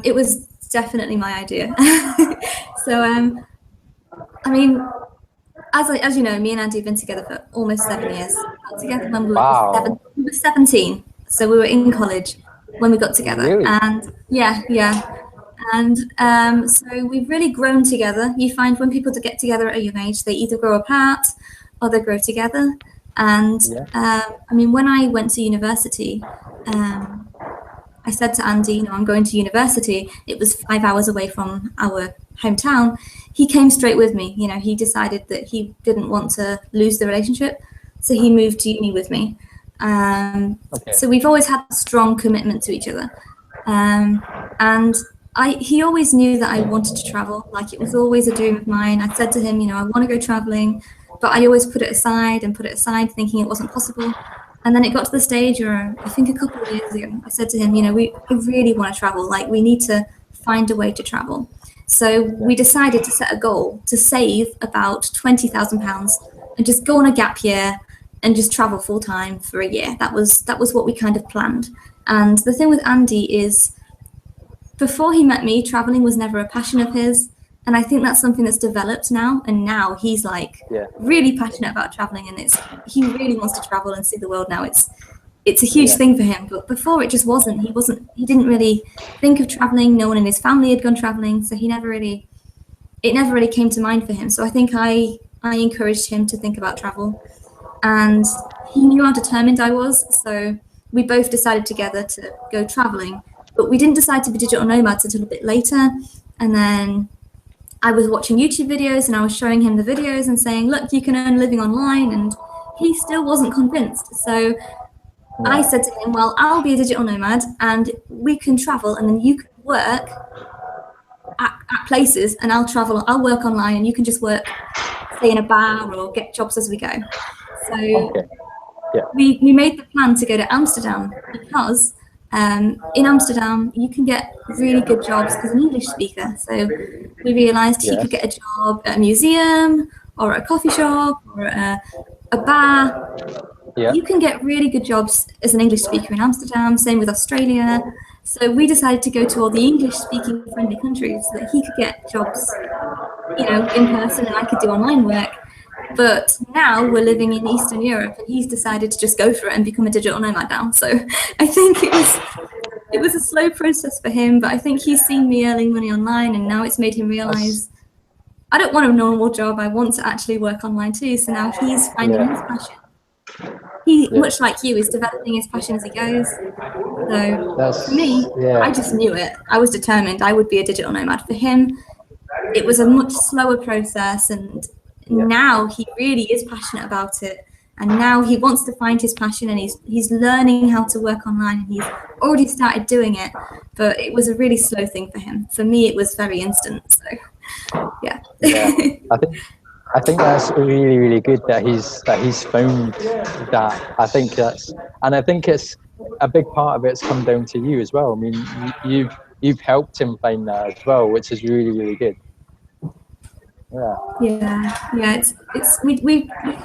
it was definitely my idea. So I mean, as you know, me and Andy have been together for almost 7 years. We got together when we were 17, so we were in college when we got together. Really? And and so we've really grown together. You find when people get together at a young age, they either grow apart or they grow together. And I mean, when I went to university, I said to Andy, you know, I'm going to university. It was 5 hours away from our hometown. He came straight with me. You know, he decided that he didn't want to lose the relationship, so he moved to uni with me. So we've always had a strong commitment to each other. And he always knew that I wanted to travel. Like, it was always a dream of mine. I said to him, you know, I want to go traveling, but I always put it aside, thinking it wasn't possible. And then it got to the stage where, I think a couple of years ago, I said to him, you know, we really want to travel. Like, we need to find a way to travel. So we decided to set a goal to save about £20,000 and just go on a gap year, and just travel full time for a year. That was what we kind of planned. And the thing with Andy is, before he met me, traveling was never a passion of his. And I think that's something that's developed now. And now he's like really passionate about traveling, and he really wants to travel and see the world now. It's a huge thing for him. But before, it just wasn't. He didn't really think of traveling. No one in his family had gone traveling, so it never really came to mind for him. So I think I encouraged him to think about travel, and he knew how determined I was. So we both decided together to go traveling, but we didn't decide to be digital nomads until a bit later. And then I was watching YouTube videos and I was showing him the videos and saying, look, you can earn a living online. And he still wasn't convinced. So I said to him, well, I'll be a digital nomad and we can travel, and then you can work at places, and I'll work online, and you can just work, say, in a bar or get jobs as we go. So we made the plan to go to Amsterdam because in Amsterdam you can get really good jobs as an English speaker. So we realized he could get a job at a museum or a coffee shop or a bar. You can get really good jobs as an English speaker in Amsterdam, same with Australia. So we decided to go to all the English-speaking friendly countries so that he could get jobs, in person, and I could do online work. But now we're living in Eastern Europe, and he's decided to just go for it and become a digital nomad now. So I think it was a slow process for him, but I think he's seen me earning money online, and now it's made him realize I don't want a normal job. I want to actually work online too. So now he's finding his passion. He, much like you, is developing his passion as he goes. So for me, I just knew it. I was determined I would be a digital nomad. For him, it was a much slower process, and now he really is passionate about it. And now he wants to find his passion, and he's learning how to work online, and he's already started doing it. But it was a really slow thing for him. For me, it was very instant. So yeah. I think that's really, really good that he's found that. I think it's a big part of it's come down to you as well. I mean, you've helped him find that as well, which is really, really good. We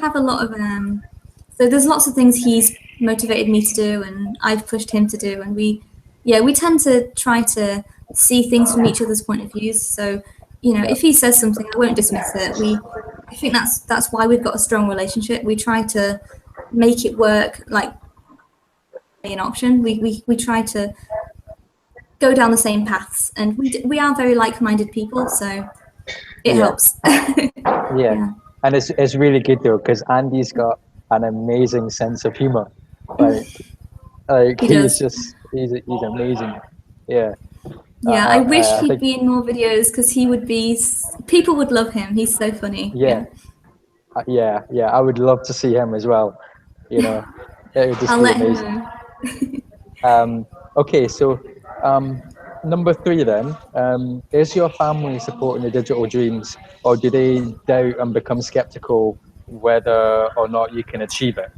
have a lot of so there's lots of things he's motivated me to do, and I've pushed him to do, and we tend to try to see things from each other's point of views. So if he says something, I won't dismiss it. I think that's why we've got a strong relationship. We try to make it work, like an option. We try to go down the same paths, and we are very like-minded people, so it helps. And it's really good though, because Andy's got an amazing sense of humor. Like he's amazing. I wish he'd be in more videos, because people would love him. He's so funny. I would love to see him as well. It would just I'll be let amazing. him know. Okay, so number 3 then, is your family supporting the digital dreams, or do they doubt and become skeptical whether or not you can achieve it?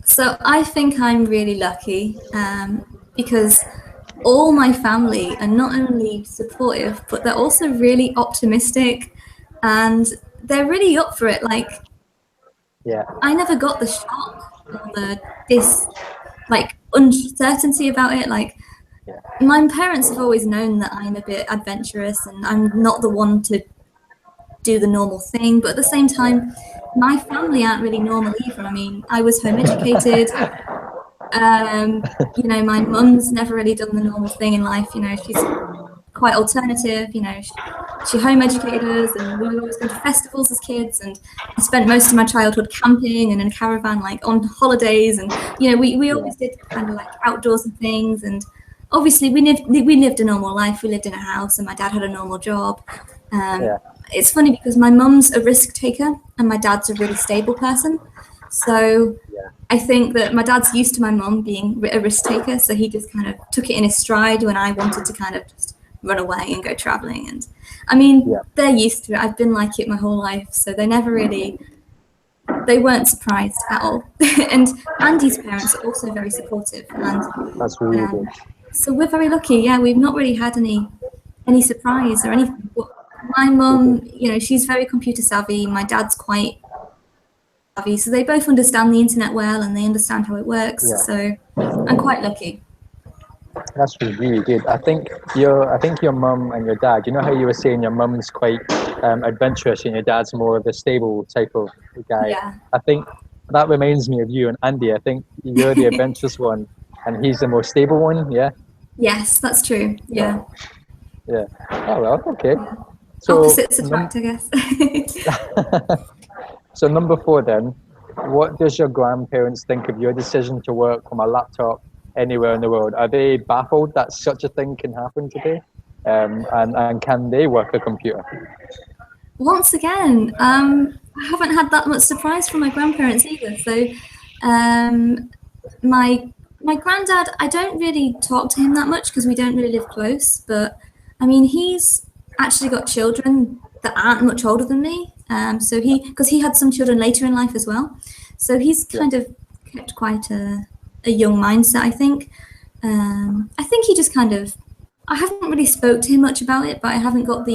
So I think I'm really lucky, because all my family are not only supportive, but they're also really optimistic, and they're really up for it. Like, I never got the shock or this uncertainty about it. Like, my parents have always known that I'm a bit adventurous and I'm not the one to do the normal thing, but at the same time, my family aren't really normal either. I mean, I was home educated. My mum's never really done the normal thing in life. She's quite alternative. She home educated us, and we were always going to festivals as kids, and I spent most of my childhood camping and in a caravan, like on holidays, and we always did kind of like outdoors and things. And obviously we lived a normal life. We lived in a house, and my dad had a normal job. It's funny because my mum's a risk taker and my dad's a really stable person. So I think that my dad's used to my mum being a risk taker, so he just kind of took it in his stride when I wanted to kind of just run away and go traveling. And I mean, they're used to it. I've been like it my whole life, so they weren't surprised at all. And Andy's parents are also very supportive, and that's really good. So we're very lucky. We've not really had any surprise or anything. But my mum, she's very computer savvy. My dad's quite savvy, so they both understand the internet well and they understand how it works. Yeah. So I'm quite lucky. That's really good. I think your mum and your dad. You know how you were saying your mum's quite adventurous and your dad's more of a stable type of guy. Yeah. I think that reminds me of you and Andy. I think you're the adventurous one, and he's the more stable one. Yeah. Yes, that's true. Yeah. Yeah. Oh well. Okay. So Opposites attract, I guess. so number 4 then. What does your grandparents think of your decision to work from a laptop anywhere in the world? Are they baffled that such a thing can happen today? And can they work a computer? Once again, I haven't had that much surprise from my grandparents either. So, my granddad, I don't really talk to him that much because we don't really live close. But I mean, he's actually got children that aren't much older than me. So because he had some children later in life as well. So he's kind of kept quite a young mindset, I think. I think he just kind of, I haven't really spoke to him much about it, but I haven't got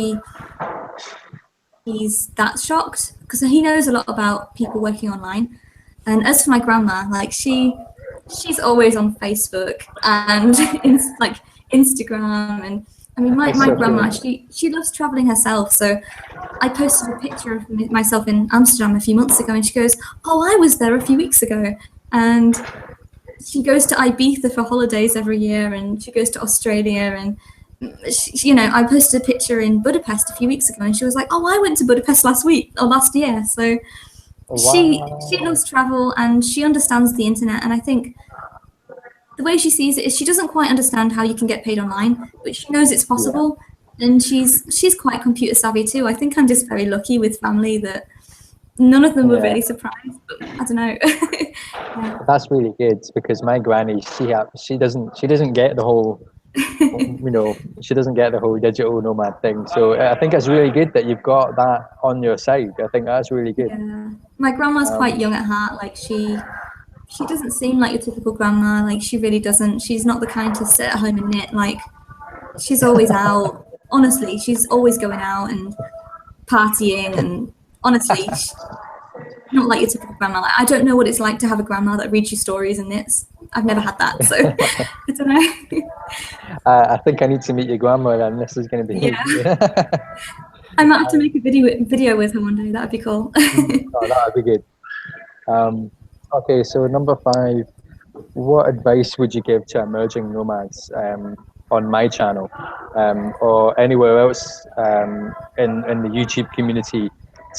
he's that shocked because he knows a lot about people working online. And as for my grandma, like she's always on Facebook and like Instagram, and I mean my grandma, she loves traveling herself. So I posted a picture of myself in Amsterdam a few months ago, and she goes, "Oh, I was there a few weeks ago," and she goes to Ibiza for holidays every year, and she goes to Australia, and she, I posted a picture in Budapest a few weeks ago, and she was like, "Oh, I went to Budapest last year." So she loves travel and she understands the internet, and I think the way she sees it is she doesn't quite understand how you can get paid online, but she knows it's possible, and she's quite computer savvy too. I think I'm just very lucky with family that none of them were really surprised, but I don't know. That's really good because my granny, she doesn't get the whole she doesn't get the whole digital nomad thing. So I think it's really good that you've got that on your side. I think that's really good. Yeah, my grandma's quite young at heart. Like she doesn't seem like your typical grandma. Like she really doesn't. She's not the kind to sit at home and knit. Like she's always out. Honestly, she's always going out and partying, and honestly, not like your typical grandma. Like, I don't know what it's like to have a grandma that reads you stories and knits. I've never had that, so I don't know. I think I need to meet your grandma, and this is going to be. I might have to make a video with her one day. That'd be cool. Oh, that'd be good. Okay, so number 5, what advice would you give to emerging nomads on my channel or anywhere else in the YouTube community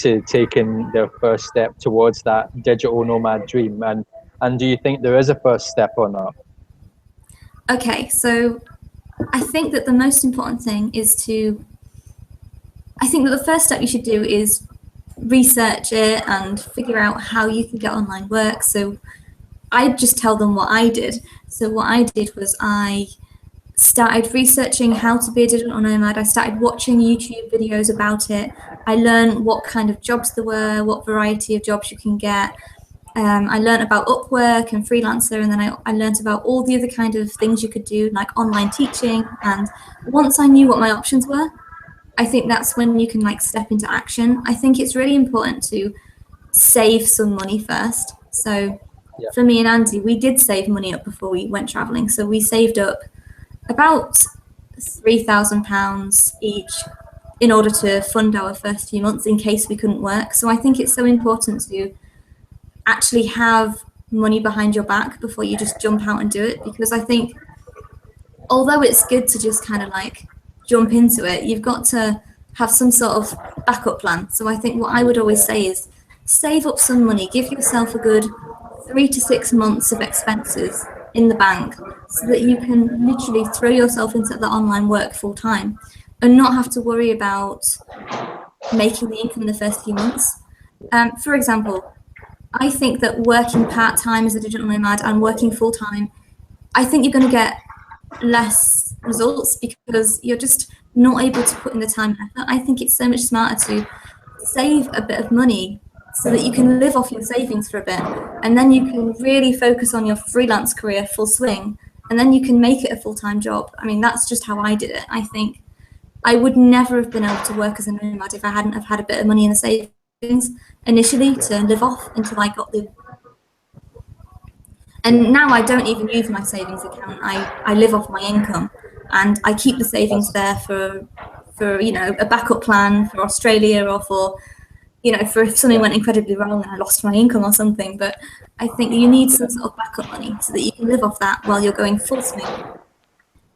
to taking their first step towards that digital nomad dream? And do you think there is a first step or not? Okay, so I think that the most important thing is I think that the first step you should do is research it and figure out how you can get online work. So I just tell them what I did. So what I did was I started researching how to be a digital nomad. I started watching YouTube videos about it. I learned what kind of jobs there were, what variety of jobs you can get. I learned about Upwork and Freelancer, and then I learned about all the other kind of things you could do, like online teaching. And once I knew what my options were, I think that's when you can like step into action. I think it's really important to save some money first. So for me and Andy, we did save money up before we went traveling. So we saved up about £3,000 each in order to fund our first few months in case we couldn't work. So I think it's so important to actually have money behind your back before you just jump out and do it, because I think although it's good to just kind of like jump into it, you've got to have some sort of backup plan. So I think what I would always say is save up some money, give yourself a good 3 to 6 months of expenses in the bank so that you can literally throw yourself into the online work full time and not have to worry about making the income in the first few months. For example, I think that working part-time as a digital nomad and working full-time, I think you're going to get less results because you're just not able to put in the time and effort. I think it's so much smarter to save a bit of money so that you can live off your savings for a bit, and then you can really focus on your freelance career full swing, and then you can make it a full-time job. I mean, that's just how I did it. I think I would never have been able to work as a nomad if I hadn't have had a bit of money in the savings. savings initially to live off until I got the. And now I don't even use my savings account. I live off my income, and I keep the savings there for a backup plan for Australia, or for for if something went incredibly wrong and I lost my income or something. But I think you need some sort of backup money so that you can live off that while you're going full swing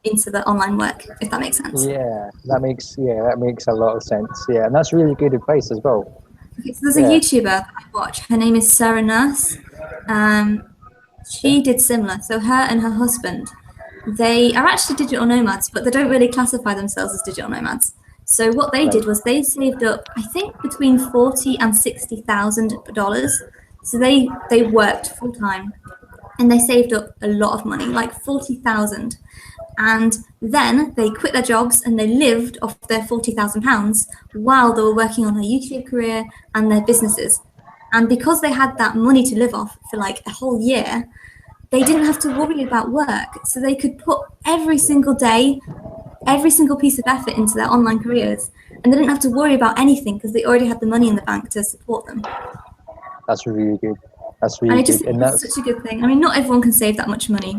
into the online work, if that makes sense. Yeah, that makes a lot of sense. Yeah, and that's really good advice as well. Okay, so there's a YouTuber that I watch. Her name is Sarah Nurse. She did similar. So her and her husband, they are actually digital nomads, but they don't really classify themselves as digital nomads. So what they did was they saved up, I think, between $40,000 and $60,000. So they worked full time, and they saved up a lot of money, like 40,000. And then they quit their jobs and they lived off their £40,000 while they were working on their YouTube career and their businesses. And because they had that money to live off for like a whole year, they didn't have to worry about work. So they could put every single day, every single piece of effort into their online careers, and they didn't have to worry about anything because they already had the money in the bank to support them. That's really good. That's really good. And that's such a good thing. I mean, not everyone can save that much money.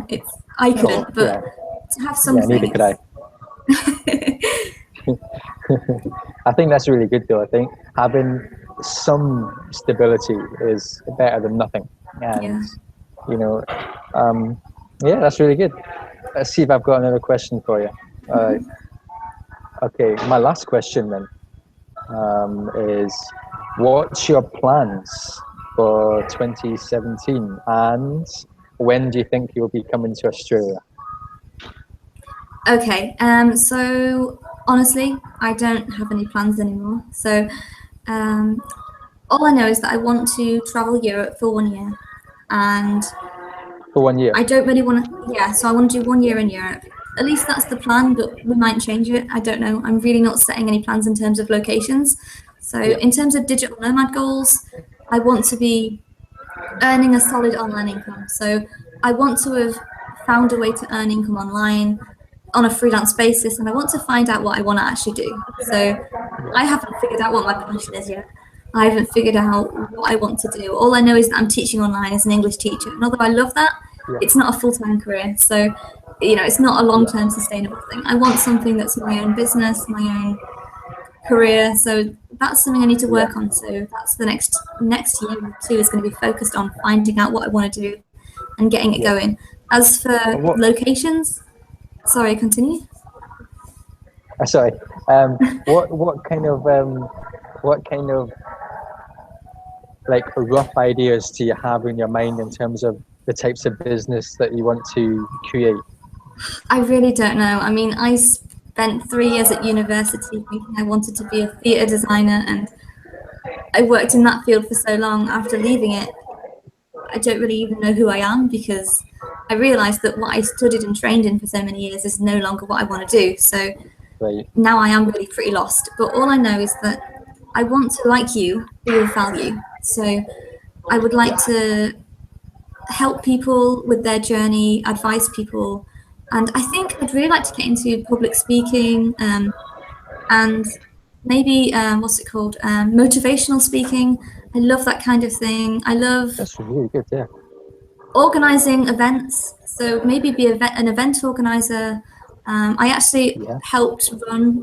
I couldn't, but to have something. Yeah, neither could I. I think that's really good though. I think having some stability is better than nothing. And that's really good. Let's see if I've got another question for you. Okay, my last question then is, what's your plans for 2017, and when do you think you'll be coming to Australia? Okay, so honestly, I don't have any plans anymore. So all I know is that I want to travel Europe for 1 year. And for 1 year? I don't really want to, so I want to do 1 year in Europe. At least that's the plan, but we might change it. I don't know. I'm really not setting any plans in terms of locations. So in terms of digital nomad goals, I want to be earning a solid online income. So I want to have found a way to earn income online on a freelance basis, and I want to find out what I want to actually do. So I haven't figured out what my passion is yet. I haven't figured out what I want to do. All I know is that I'm teaching online as an English teacher, and although I love that, it's not a full-time career. So, it's not a long-term sustainable thing. I want something that's my own business, my own career. So that's something I need to work on. So that's the next year or two is going to be focused on finding out what I want to do and getting it going. As for locations, sorry, continue. Sorry. What kind of like rough ideas do you have in your mind in terms of the types of business that you want to create? I really don't know. I mean, I spent 3 years at university thinking I wanted to be a theatre designer, and I worked in that field for so long. After leaving it, I don't really even know who I am, because I realised that what I studied and trained in for so many years is no longer what I want to do. So now I am really pretty lost. But all I know is that I want to, like you, be of value. So I would like to help people with their journey, advise people. And I think I'd really like to get into public speaking and maybe, motivational speaking. I love that kind of thing. I love That's really good, yeah. Organising events. So maybe be an event organizer. I actually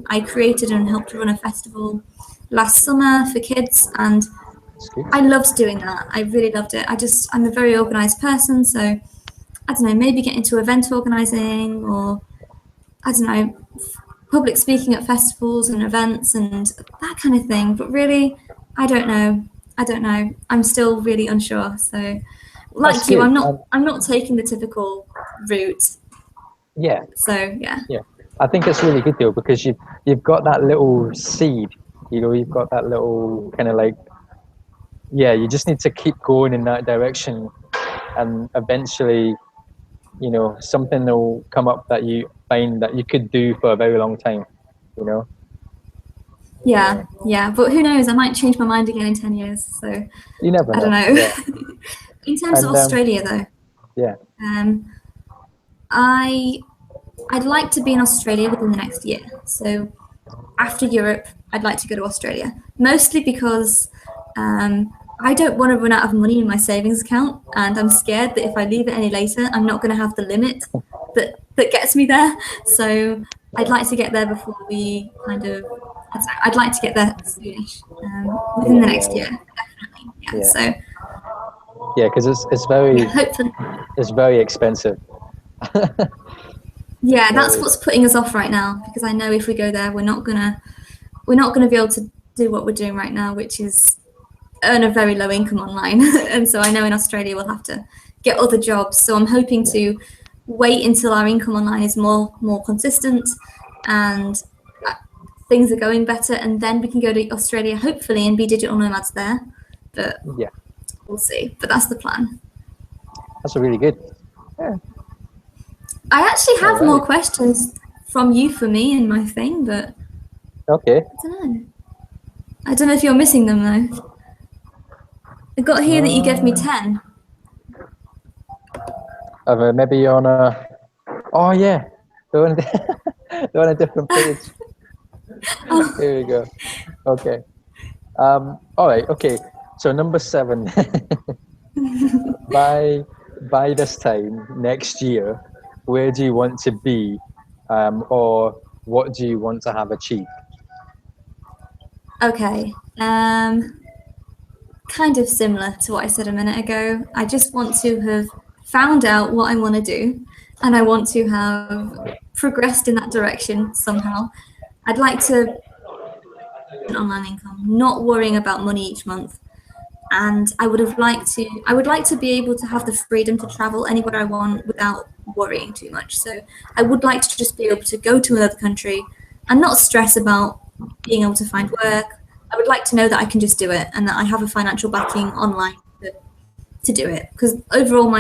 I created and helped run a festival last summer for kids, and I loved doing that. I really loved it. I'm a very organised person, so I don't know, maybe get into event organising, or I don't know, public speaking at festivals and events and that kind of thing. But really, I don't know. I'm still really unsure. So like you, I'm not taking the typical route. Yeah. So yeah. I think it's really good though, because you've got that little seed, you've got that little kind of like, you just need to keep going in that direction, and eventually, something will come up that you find that you could do for a very long time, Yeah, but who knows? I might change my mind again in 10 years. So you never know. I don't know. Yeah. In terms of Australia, though, I'd like to be in Australia within the next year. So after Europe, I'd like to go to Australia, mostly because I don't want to run out of money in my savings account, and I'm scared that if I leave it any later, I'm not going to have the limit that gets me there. So I'd like to get there before we kind of. I'd like to get there soonish, within the next year, definitely. Yeah. So. Yeah, because it's very expensive. Yeah, that's what's putting us off right now, because I know if we go there, we're not gonna be able to do what we're doing right now, which is earn a very low income online. And so I know in Australia we'll have to get other jobs. So I'm hoping to wait until our income online is more consistent and things are going better, and then we can go to Australia hopefully and be digital nomads there. But yeah, we'll see. But that's the plan. That's really good. Yeah. I actually have more questions from you for me in my thing, but okay. I don't know if you're missing them though. I got here that you gave me 10. Maybe you're on a. Oh yeah, they're on, they're on a different page. Oh. Here we go. Okay. All right. Okay. So number 7. by this time next year, where do you want to be, or what do you want to have achieved? Okay. Kind of similar to what I said a minute ago. I just want to have found out what I want to do, and I want to have progressed in that direction somehow. I'd like to online income, not worrying about money each month. And I would like to be able to have the freedom to travel anywhere I want without worrying too much. So I would like to just be able to go to another country and not stress about being able to find work. I would like to know that I can just do it and that I have a financial backing online to do it. Because overall,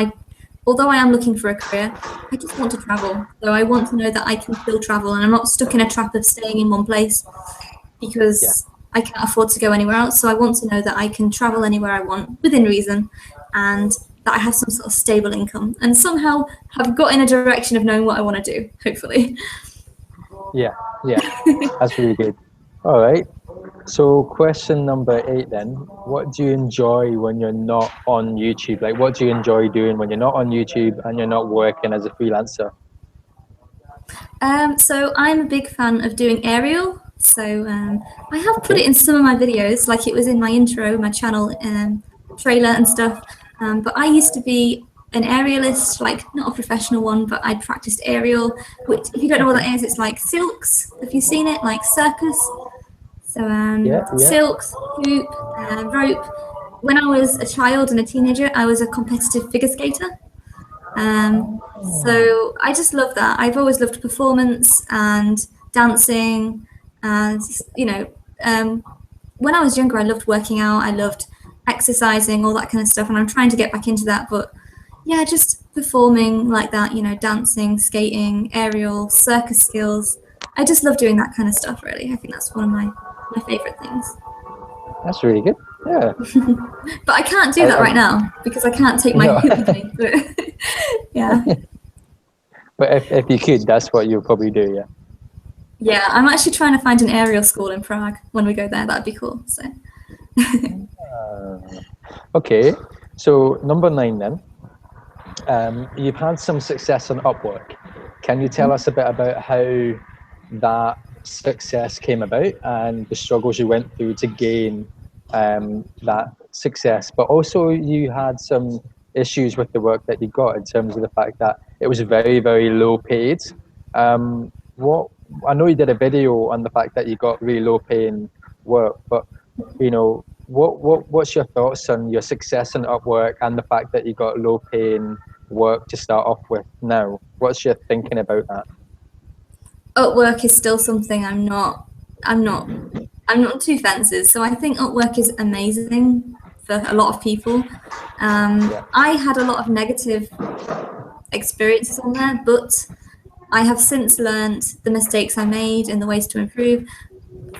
although I am looking for a career, I just want to travel. So I want to know that I can still travel and I'm not stuck in a trap of staying in one place because I can't afford to go anywhere else. So I want to know that I can travel anywhere I want within reason, and that I have some sort of stable income and somehow have got in a direction of knowing what I want to do, hopefully. Yeah, that's really good. All right. So question number 8 then, what do you enjoy when you're not on YouTube? Like, what do you enjoy doing when you're not on YouTube and you're not working as a freelancer? So I'm a big fan of doing aerial. So I have put it in some of my videos, like it was in my intro, my channel trailer and stuff. But I used to be an aerialist, like not a professional one, but I practiced aerial, which if you don't know what that is, it's like silks. Have you seen it? Like circus. So silks, hoop, rope. When I was a child and a teenager, I was a competitive figure skater. So I just love that. I've always loved performance and dancing. And, when I was younger, I loved working out. I loved exercising, all that kind of stuff. And I'm trying to get back into that. But yeah, just performing like that, dancing, skating, aerial, circus skills. I just love doing that kind of stuff, really. I think that's one of my favorite things. That's really good. Yeah. But I can't do that right now because I can't take my hoop with me. But yeah. But if you could, that's what you'll probably do, yeah. Yeah, I'm actually trying to find an aerial school in Prague. When we go there, that'd be cool. So. Okay, so number 9 then. You've had some success on Upwork. Can you tell us a bit about how that success came about and the struggles you went through to gain that success? But also you had some issues with the work that you got in terms of the fact that it was very, very low paid. I know you did a video on the fact that you got really low paying work, but what's your thoughts on your success in Upwork and the fact that you got low paying work to start off with now? What's your thinking about that? Upwork is still something I'm not on two fences. So I think Upwork is amazing for a lot of people. I had a lot of negative experiences on there, but I have since learned the mistakes I made and the ways to improve.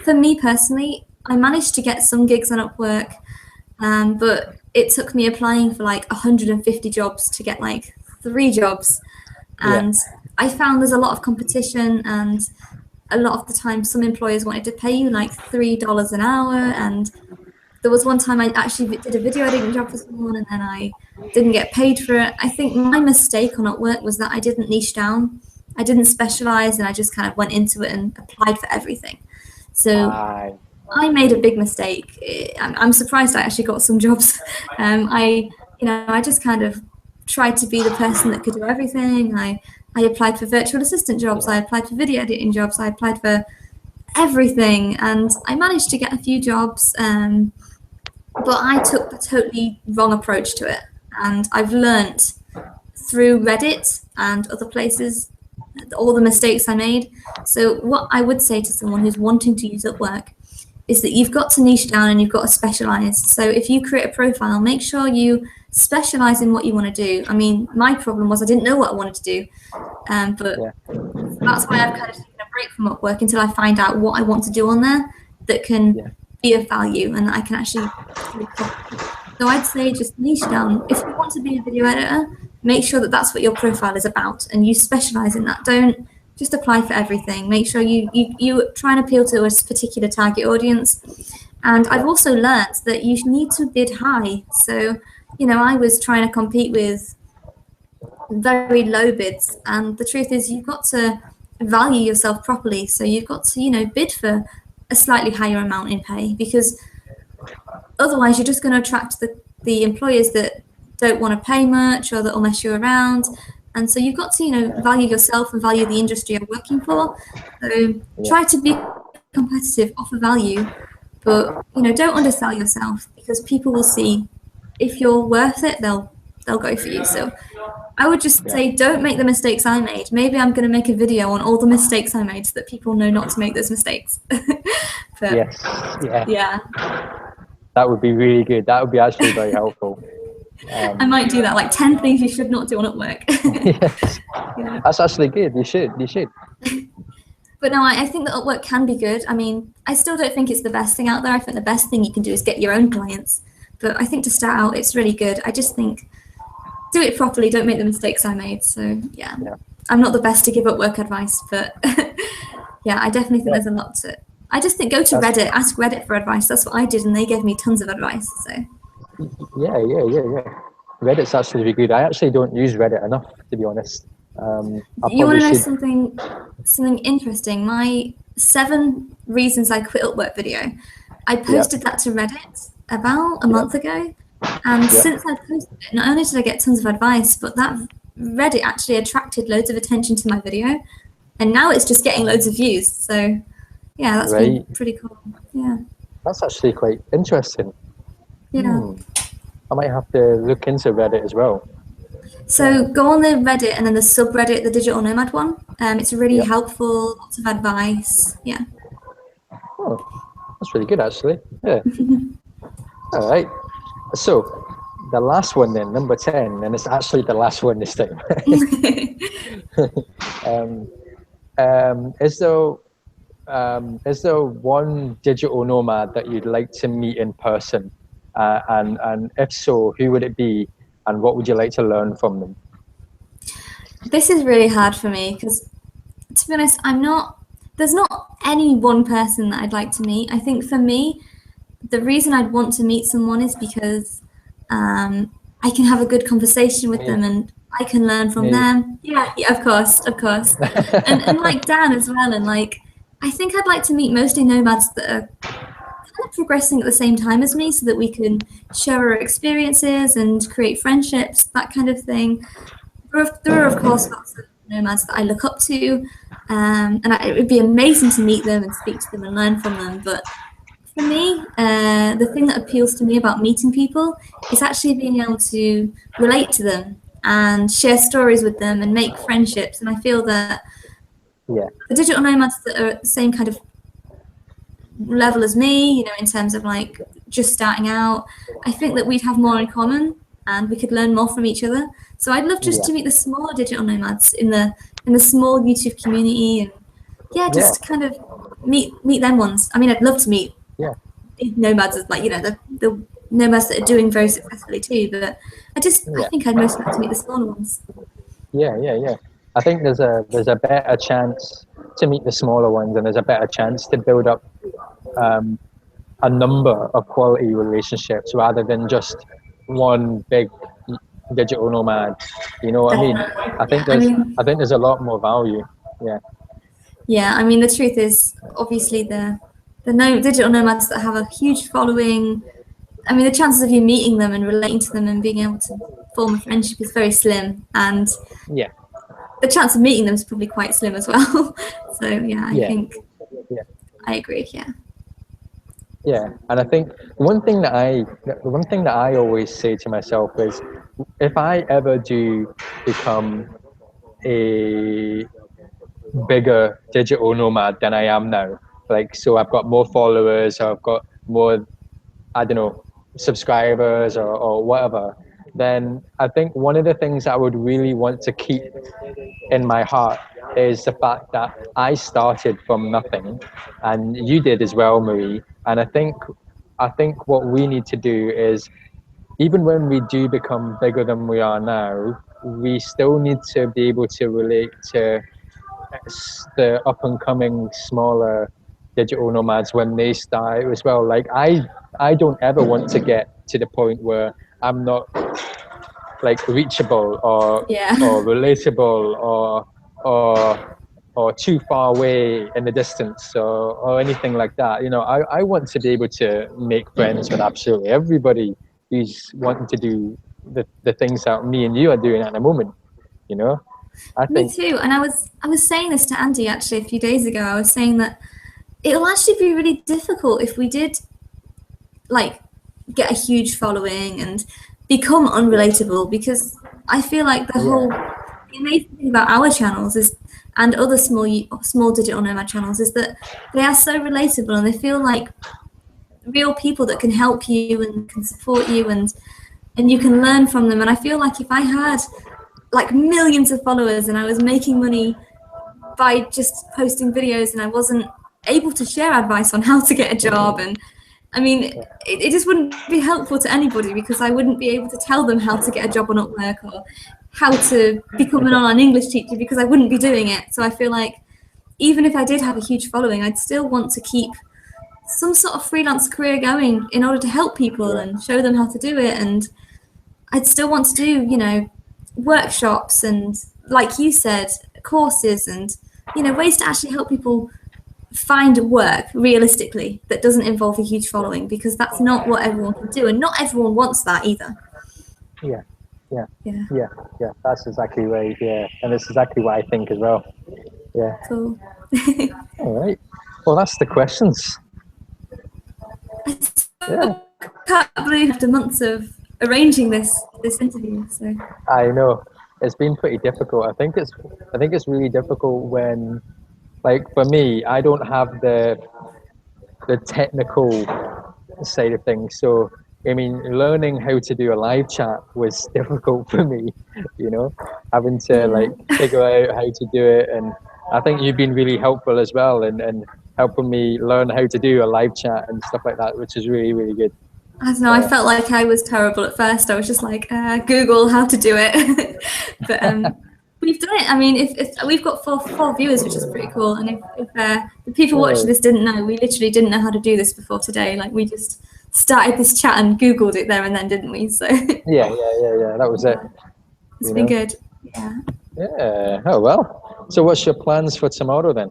For me personally, I managed to get some gigs on Upwork, but it took me applying for like 150 jobs to get like 3 jobs. And I found there's a lot of competition, and a lot of the time some employers wanted to pay you like $3 an hour, and there was one time I actually did a video editing job for someone and then I didn't get paid for it. I think my mistake on Upwork was that I didn't niche down. I didn't specialize and I just kind of went into it and applied for everything. So I made a big mistake. I'm surprised I actually got some jobs. I just kind of tried to be the person that could do everything. I applied for virtual assistant jobs. I applied for video editing jobs. I applied for everything, and I managed to get a few jobs. But I took the totally wrong approach to it, and I've learnt through Reddit and other places all the mistakes I made. So what I would say to someone who's wanting to use Upwork is that you've got to niche down and you've got to specialize. So if you create a profile, make sure you specialize in what you want to do. I mean, my problem was I didn't know what I wanted to do, but that's why I've kind of taken a break from Upwork until I find out what I want to do on there that can be of value and that I can actually do. So I'd say just niche down. If you want to be a video editor, make sure that that's what your profile is about and you specialize in that. Don't just apply for everything. Make sure you try and appeal to a particular target audience. And I've also learned that you need to bid high. So, I was trying to compete with very low bids. And the truth is you've got to value yourself properly. So you've got to, bid for a slightly higher amount in pay, because otherwise you're just going to attract the employers that don't want to pay much or that will mess you around. And so you've got to, value yourself and value the industry you're working for. So try to be competitive, offer value, but, don't undersell yourself, because people will see if you're worth it, they'll go for you. So I would just say, don't make the mistakes I made. Maybe I'm going to make a video on all the mistakes I made so that people know not to make those mistakes. But, yeah. That would be really good. That would be actually very helpful. I might do that, like 10 things you should not do on Upwork. Yes. That's actually good. You should. But no, I think that Upwork can be good. I mean, I still don't think it's the best thing out there. I think the best thing you can do is get your own clients. But I think to start out, it's really good. I just think do it properly. Don't make the mistakes I made. So yeah. I'm not the best to give Upwork advice, but I definitely think there's a lot to it. I just think go to Reddit, ask Reddit for advice. That's what I did, and they gave me tons of advice. So. Yeah. Reddit's actually really good. I actually don't use Reddit enough, to be honest. You want to know something interesting? My 7 reasons I quit Upwork video. I posted that to Reddit about a month ago, and since I posted it, not only did I get tons of advice, but that Reddit actually attracted loads of attention to my video, and now it's just getting loads of views. So yeah, that's been pretty cool. Yeah. That's actually quite interesting. Yeah. I might have to look into Reddit as well. So go on the Reddit and then the subreddit, the Digital Nomad one. It's really helpful, lots of advice. Yeah. Oh, that's really good, actually. Yeah. All right. So the last one then, number 10, and it's actually the last one this time. Is there one digital nomad that you'd like to meet in person? And if so, who would it be, and what would you like to learn from them? This is really hard for me because, to be honest, there's not any one person that I'd like to meet. I think for me, the reason I'd want to meet someone is because I can have a good conversation with them and I can learn from them. Yeah, of course. and like Dan as well. And I think I'd like to meet mostly nomads that are kind of progressing at the same time as me, so that we can share our experiences and create friendships, that kind of thing. There are of course lots of nomads that I look up to, and it would be amazing to meet them and speak to them and learn from them. But for me, the thing that appeals to me about meeting people is actually being able to relate to them and share stories with them and make friendships. And I feel that the digital nomads that are at the same kind of level as me, in terms of just starting out, I think that we'd have more in common and we could learn more from each other. So I'd love just to meet the smaller digital nomads in the small YouTube community, and just kind of meet them ones. I mean, I'd love to meet big nomads, as the nomads that are doing very successfully too. But I think I'd most like to meet the smaller ones. Yeah. I think there's a better chance to meet the smaller ones, and there's a better chance to build up a number of quality relationships rather than just one big digital nomad. You know what I mean? Definitely. I think Yeah. I there's mean, I think there's a lot more value. Yeah. yeah. I mean, the truth is, obviously, the no digital nomads that have a huge following. I mean, the chances of you meeting them and relating to them and being able to form a friendship is very slim, and Yeah. the chance of meeting them is probably quite slim as well. So yeah, I Yeah. think Yeah. I agree. Yeah. Yeah, and I think the one thing that I always say to myself is, if I ever do become a bigger digital nomad than I am now, like, so I've got more followers, or I've got more, I don't know, subscribers, or whatever, then I think one of the things I would really want to keep in my heart is the fact that I started from nothing, and you did as well, Marie. And I think what we need to do is, even when we do become bigger than we are now, we still need to be able to relate to the up and coming smaller digital nomads when they start as well. Like, I don't ever want to get to the point where I'm not like reachable, or Yeah. relatable, or too far away in the distance, or anything like that. I want to be able to make friends with absolutely everybody who's wanting to do the things that me and you are doing at the moment. You know, I Me think, too. And I was saying this to Andy actually a few days ago. I was saying that it'll actually be really difficult if we did like get a huge following and become unrelatable, because I feel like yeah, the amazing thing about our channels is, and other small digital nomad channels, is that they are so relatable and they feel like real people that can help you and can support you, and you can learn from them. And I feel like if I had like millions of followers and I was making money by just posting videos and I wasn't able to share advice on how to get a job, and I mean, it just wouldn't be helpful to anybody, because I wouldn't be able to tell them how to get a job on Upwork or how to become an online English teacher, because I wouldn't be doing it. So I feel like even if I did have a huge following, I'd still want to keep some sort of freelance career going in order to help people yeah, and show them how to do it. And I'd still want to do, workshops and, like you said, courses and, ways to actually help people find work realistically that doesn't involve a huge following, because that's not what everyone can do, and not everyone wants that either. yeah, yeah, Yeah. yeah, yeah. That's exactly right. Yeah, and it's exactly what I think as well. Yeah. Cool. All right. Well, that's the questions. I Yeah. still can't believe after months of arranging this interview. So I know it's been pretty difficult. I think it's really difficult when, like, for me, I don't have the technical side of things. So I mean, learning how to do a live chat was difficult for me. Having to yeah. like figure out how to do it, and I think you've been really helpful as well, and helping me learn how to do a live chat and stuff like that, which is really, really good. I don't know. I felt like I was terrible at first. I was just like, Google how to do it. But we've done it. I mean, if we've got four viewers, which is pretty cool. And if the people watching this didn't know, we literally didn't know how to do this before today. Like, we just started this chat and Googled it there and then, didn't we? So Yeah. That was it. it's been good. Yeah. Yeah. Oh well. So what's your plans for tomorrow then?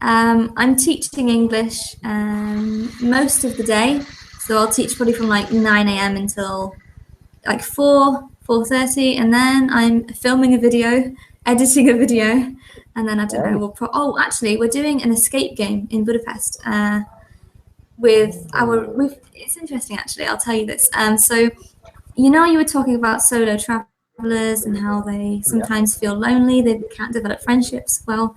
I'm teaching English most of the day. So I'll teach probably from like 9 a.m. until like 4:30, and then I'm filming a video, editing a video, and then I don't know. Actually, we're doing an escape game in Budapest It's interesting actually. I'll tell you this. So you were talking about solo travelers and how they sometimes feel lonely, they can't develop friendships. Well,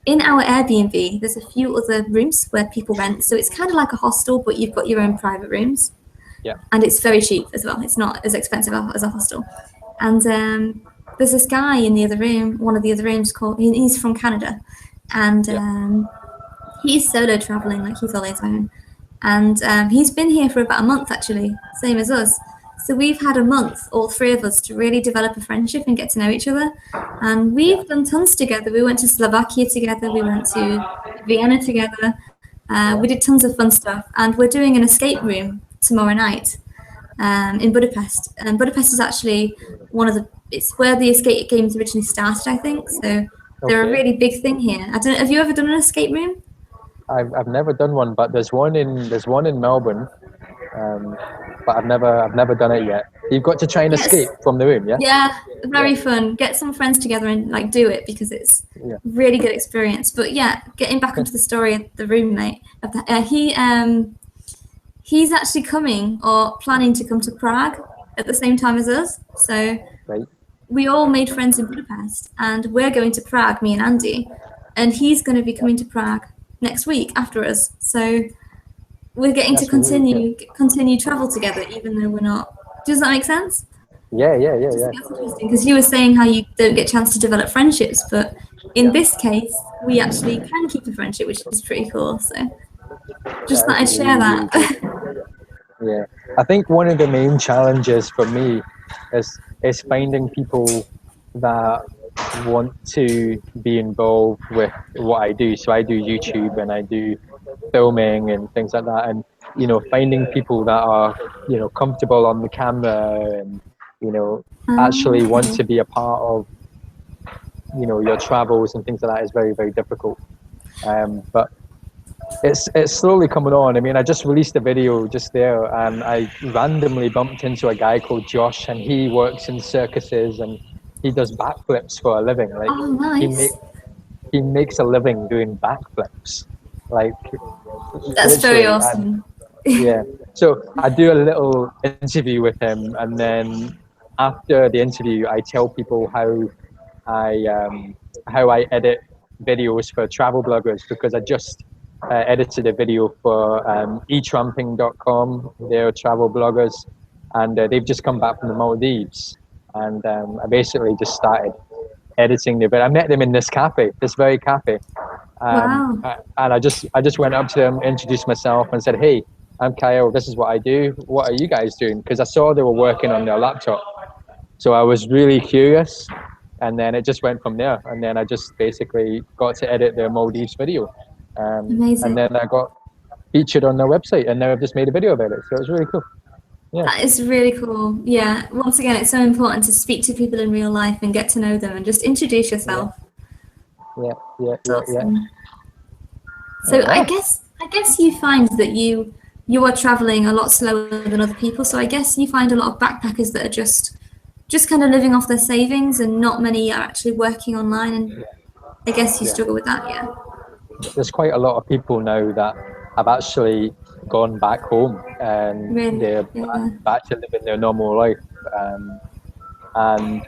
in our Airbnb, there's a few other rooms where people rent. So it's kind of like a hostel, but you've got your own private rooms. Yeah. And it's very cheap as well. It's not as expensive as a hostel. And there's this guy in the other room, one of the other rooms, he's from Canada. And he's solo traveling, like he's all his own. And he's been here for about a month, actually, same as us. So we've had a month, all three of us, to really develop a friendship and get to know each other. And we've done tons together. We went to Slovakia together. We went to Vienna together. We did tons of fun stuff, and we're doing an escape room tomorrow night in Budapest. And Budapest is actually it's where the escape games originally started, I think. So they're a Okay. really big thing here. I don't know, have you ever done an escape room? I've never done one, but there's one in Melbourne, but I've never done it yet. You've got to try and Yes. escape from the room, yeah? Yeah, very fun. Get some friends together and like do it because it's Yeah. really good experience. But yeah, getting back onto the story of the roommate of he's actually coming or planning to come to Prague at the same time as us. So Right. we all made friends in Budapest, and we're going to Prague, me and Andy, and he's going to be coming to Prague next week after us. So we're getting That's to continue travel together, even though we're not. Does that make sense? Yeah. That's interesting because you were saying how you don't get a chance to develop friendships, but in this case, we actually can keep a friendship, which is pretty cool. So just thought I'd share that. Yeah. I think one of the main challenges for me is finding people that want to be involved with what I do. So I do YouTube and I do filming and things like that, and finding people that are comfortable on the camera and actually want to be a part of your travels and things like that is very, very difficult. But it's slowly coming on. I mean, I just released a video just there, and I randomly bumped into a guy called Josh, and he works in circuses and he does backflips for a living. Like, Oh, nice. he makes a living doing backflips. Like, That's very literally, awesome. yeah. So I do a little interview with him, and then after the interview, I tell people how I edit videos for travel bloggers, because I just edited a video for etramping.com. They're travel bloggers, and they've just come back from the Maldives, and I basically just started editing them. But I met them in this very cafe. Wow. And I just went up to them, introduced myself, and said, "Hey, I'm Kyle. This is what I do. What are you guys doing?" Because I saw they were working on their laptop, so I was really curious. And then it just went from there. And then I just basically got to edit their Maldives video, Amazing. and then I got featured on their website, and now I've just made a video about it. So it was really cool. Yeah. That is really cool. Yeah. Once again, it's so important to speak to people in real life and get to know them and just introduce yourself. Yeah. Awesome. So I guess you find that you are traveling a lot slower than other people. So I guess you find a lot of backpackers that are just kind of living off their savings, and not many are actually working online. And I guess you struggle with that. Yeah. There's quite a lot of people now that have actually gone back home, and Really? they're Yeah. back to living their normal life. And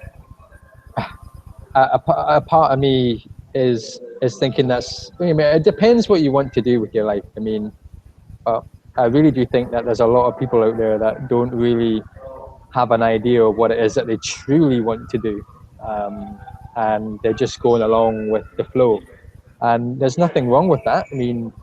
a part of me is thinking it depends what you want to do with your life. I mean, I really do think that there's a lot of people out there that don't really have an idea of what it is that they truly want to do, and they're just going along with the flow. And there's nothing wrong with that. I mean,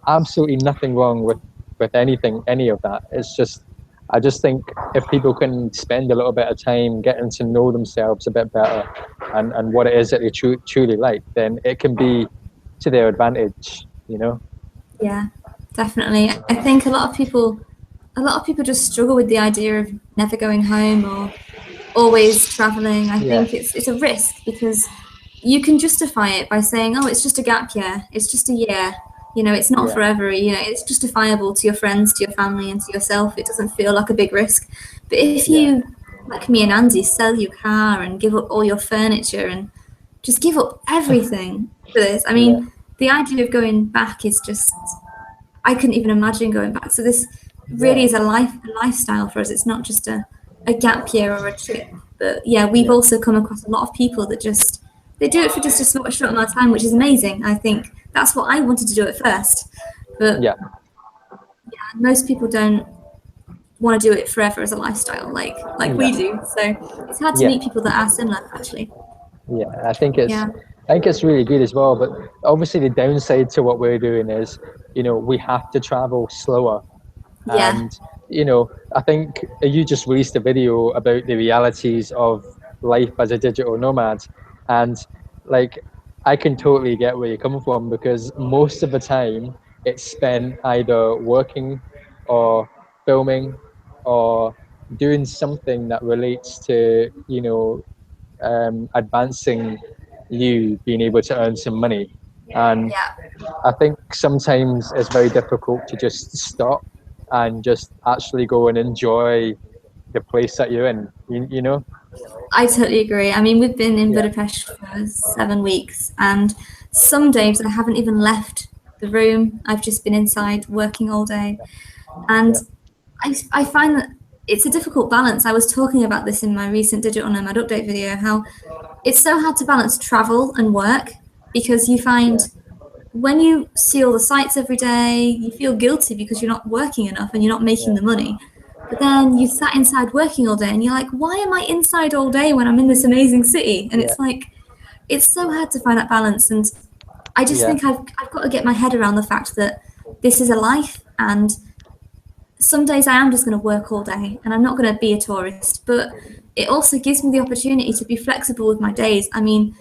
absolutely nothing wrong with any of that. It's just, I just think if people can spend a little bit of time getting to know themselves a bit better, and what it is that they truly like, then it can be to their advantage. Yeah, definitely. I think a lot of people just struggle with the idea of never going home or always traveling. I think it's a risk, because you can justify it by saying, oh, it's just a gap year, it's just a year, it's not forever, it's justifiable to your friends, to your family, and to yourself. It doesn't feel like a big risk. But if you, like me and Andy, sell your car and give up all your furniture and just give up everything for this, I mean, the idea of going back is just, I couldn't even imagine going back. So this really is a lifestyle for us. It's not just a gap year or a trip. But yeah, we've also come across a lot of people that they do it for just a short amount of time, which is amazing. I think that's what I wanted to do at first. But most people don't want to do it forever as a lifestyle like we do. So it's hard to meet people that are similar, actually. Yeah, I think it's really good as well. But obviously the downside to what we're doing is, we have to travel slower. And I think you just released a video about the realities of life as a digital nomad, and like I can totally get where you're coming from, because most of the time it's spent either working or filming or doing something that relates to, advancing you being able to earn some money. And Yeah. I think sometimes it's very difficult to just stop and just actually go and enjoy the place that you're in, you know? I totally agree. I mean, we've been in Yeah, Budapest for 7 weeks, and some days I haven't even left the room. I've just been inside working all day. And yeah, I find that it's a difficult balance. I was talking about this in my recent Digital Nomad update video, how it's so hard to balance travel and work, because you yeah, find when you see all the sights every day, you feel guilty because you're not working enough and you're not making yeah, the money. But then you sat inside working all day and you're like, why am I inside all day when I'm in this amazing city? And yeah, it's like, it's so hard to find that balance. And I just yeah, think I've got to get my head around the fact that this is a life, and some days I am just going to work all day and I'm not going to be a tourist. But it also gives me the opportunity to be flexible with my days. I mean,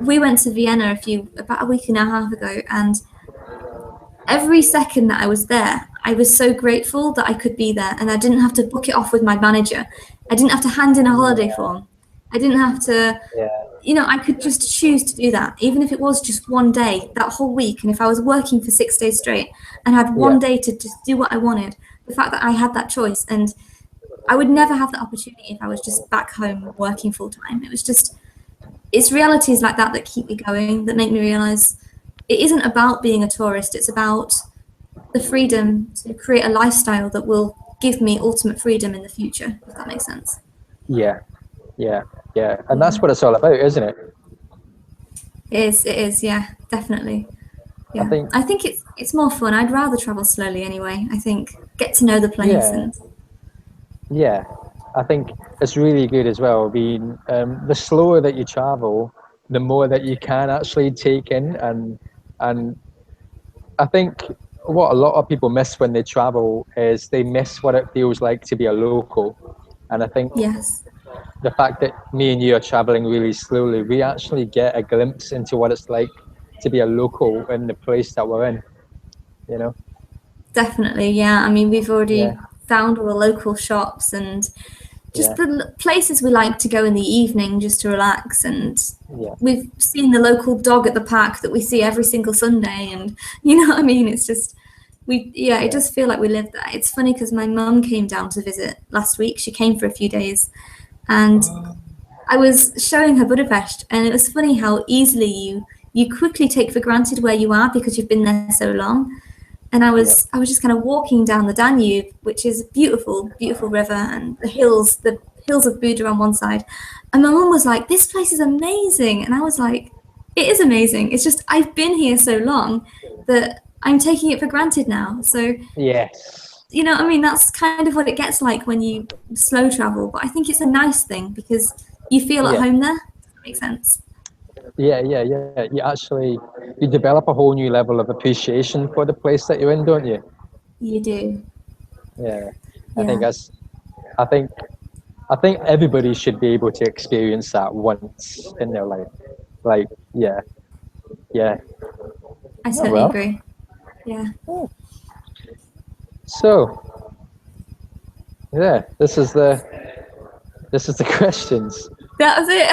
we went to Vienna about a week and a half ago, and every second that I was there, I was so grateful that I could be there and I didn't have to book it off with my manager. I didn't have to hand in a holiday form. I didn't have to, yeah, I could just choose to do that, even if it was just one day that whole week. And if I was working for 6 days straight and had yeah, one day to just do what I wanted, the fact that I had that choice, and I would never have that opportunity if I was just back home working full time. It was just, it's realities like that that keep me going, that make me realize it isn't about being a tourist. It's about the freedom to create a lifestyle that will give me ultimate freedom in the future, if that makes sense. yeah, yeah, yeah. And Yeah, that's what it's all about, isn't it? it is, yeah, definitely. I Yeah, think, I think it's more fun. I'd rather travel slowly anyway. I think get to know the place yeah, and yeah. I think it's really good as well. Being the slower that you travel, the more that you can actually take in, and I think what a lot of people miss when they travel is they miss what it feels like to be a local. And I think yes, the fact that me and you are traveling really slowly, we actually get a glimpse into what it's like to be a local in the place that we're in, you know? definitely. Yeah, I mean, we've Yeah, already found all the local shops and just yeah, the places we like to go in the evening just to relax. And yeah, we've seen the local dog at the park that we see every single Sunday. And you know what I mean? It's just, yeah, it yeah, does feel like we live there. It's funny because my mum came down to visit last week. She came for a few days, and I was showing her Budapest, and it was funny how easily you quickly take for granted where you are because you've been there so long. And yeah, I was just kind of walking down the Danube, which is a beautiful, beautiful river, and the hills of Buda on one side. And my mum was like, "This place is amazing," and I was like, "It is amazing. It's just I've been here so long that I'm taking it for granted now." So yes, you know, I mean, that's kind of what it gets like when you slow travel. But I think it's a nice thing because you feel at yeah, home there. Does that make sense? yeah, yeah, yeah. You actually, you develop a whole new level of appreciation for the place that you're in, don't you? You do. Yeah, I think Yeah, that's, I think, I think everybody should be able to experience that once in their life. Like, yeah, yeah. I Oh totally well. agree. Yeah. So, yeah, this is the questions. That was it.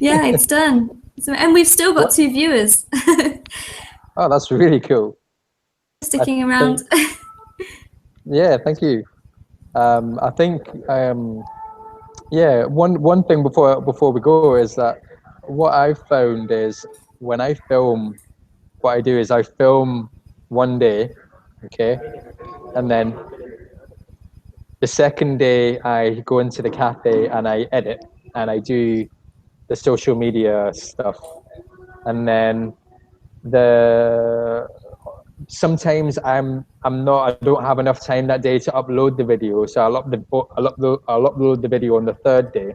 Yeah, it's done. So, and we've still got What? 2 viewers Oh, that's really cool. I sticking around. think, yeah, thank you. I think, yeah, one thing before we go is that what I've found is when I film, what I do is I film one day, okay, and then the second day I go into the cafe and I edit and I do the social media stuff, and then the sometimes I'm not, I don't have enough time that day to upload the video, so I'll upload the video on the third day.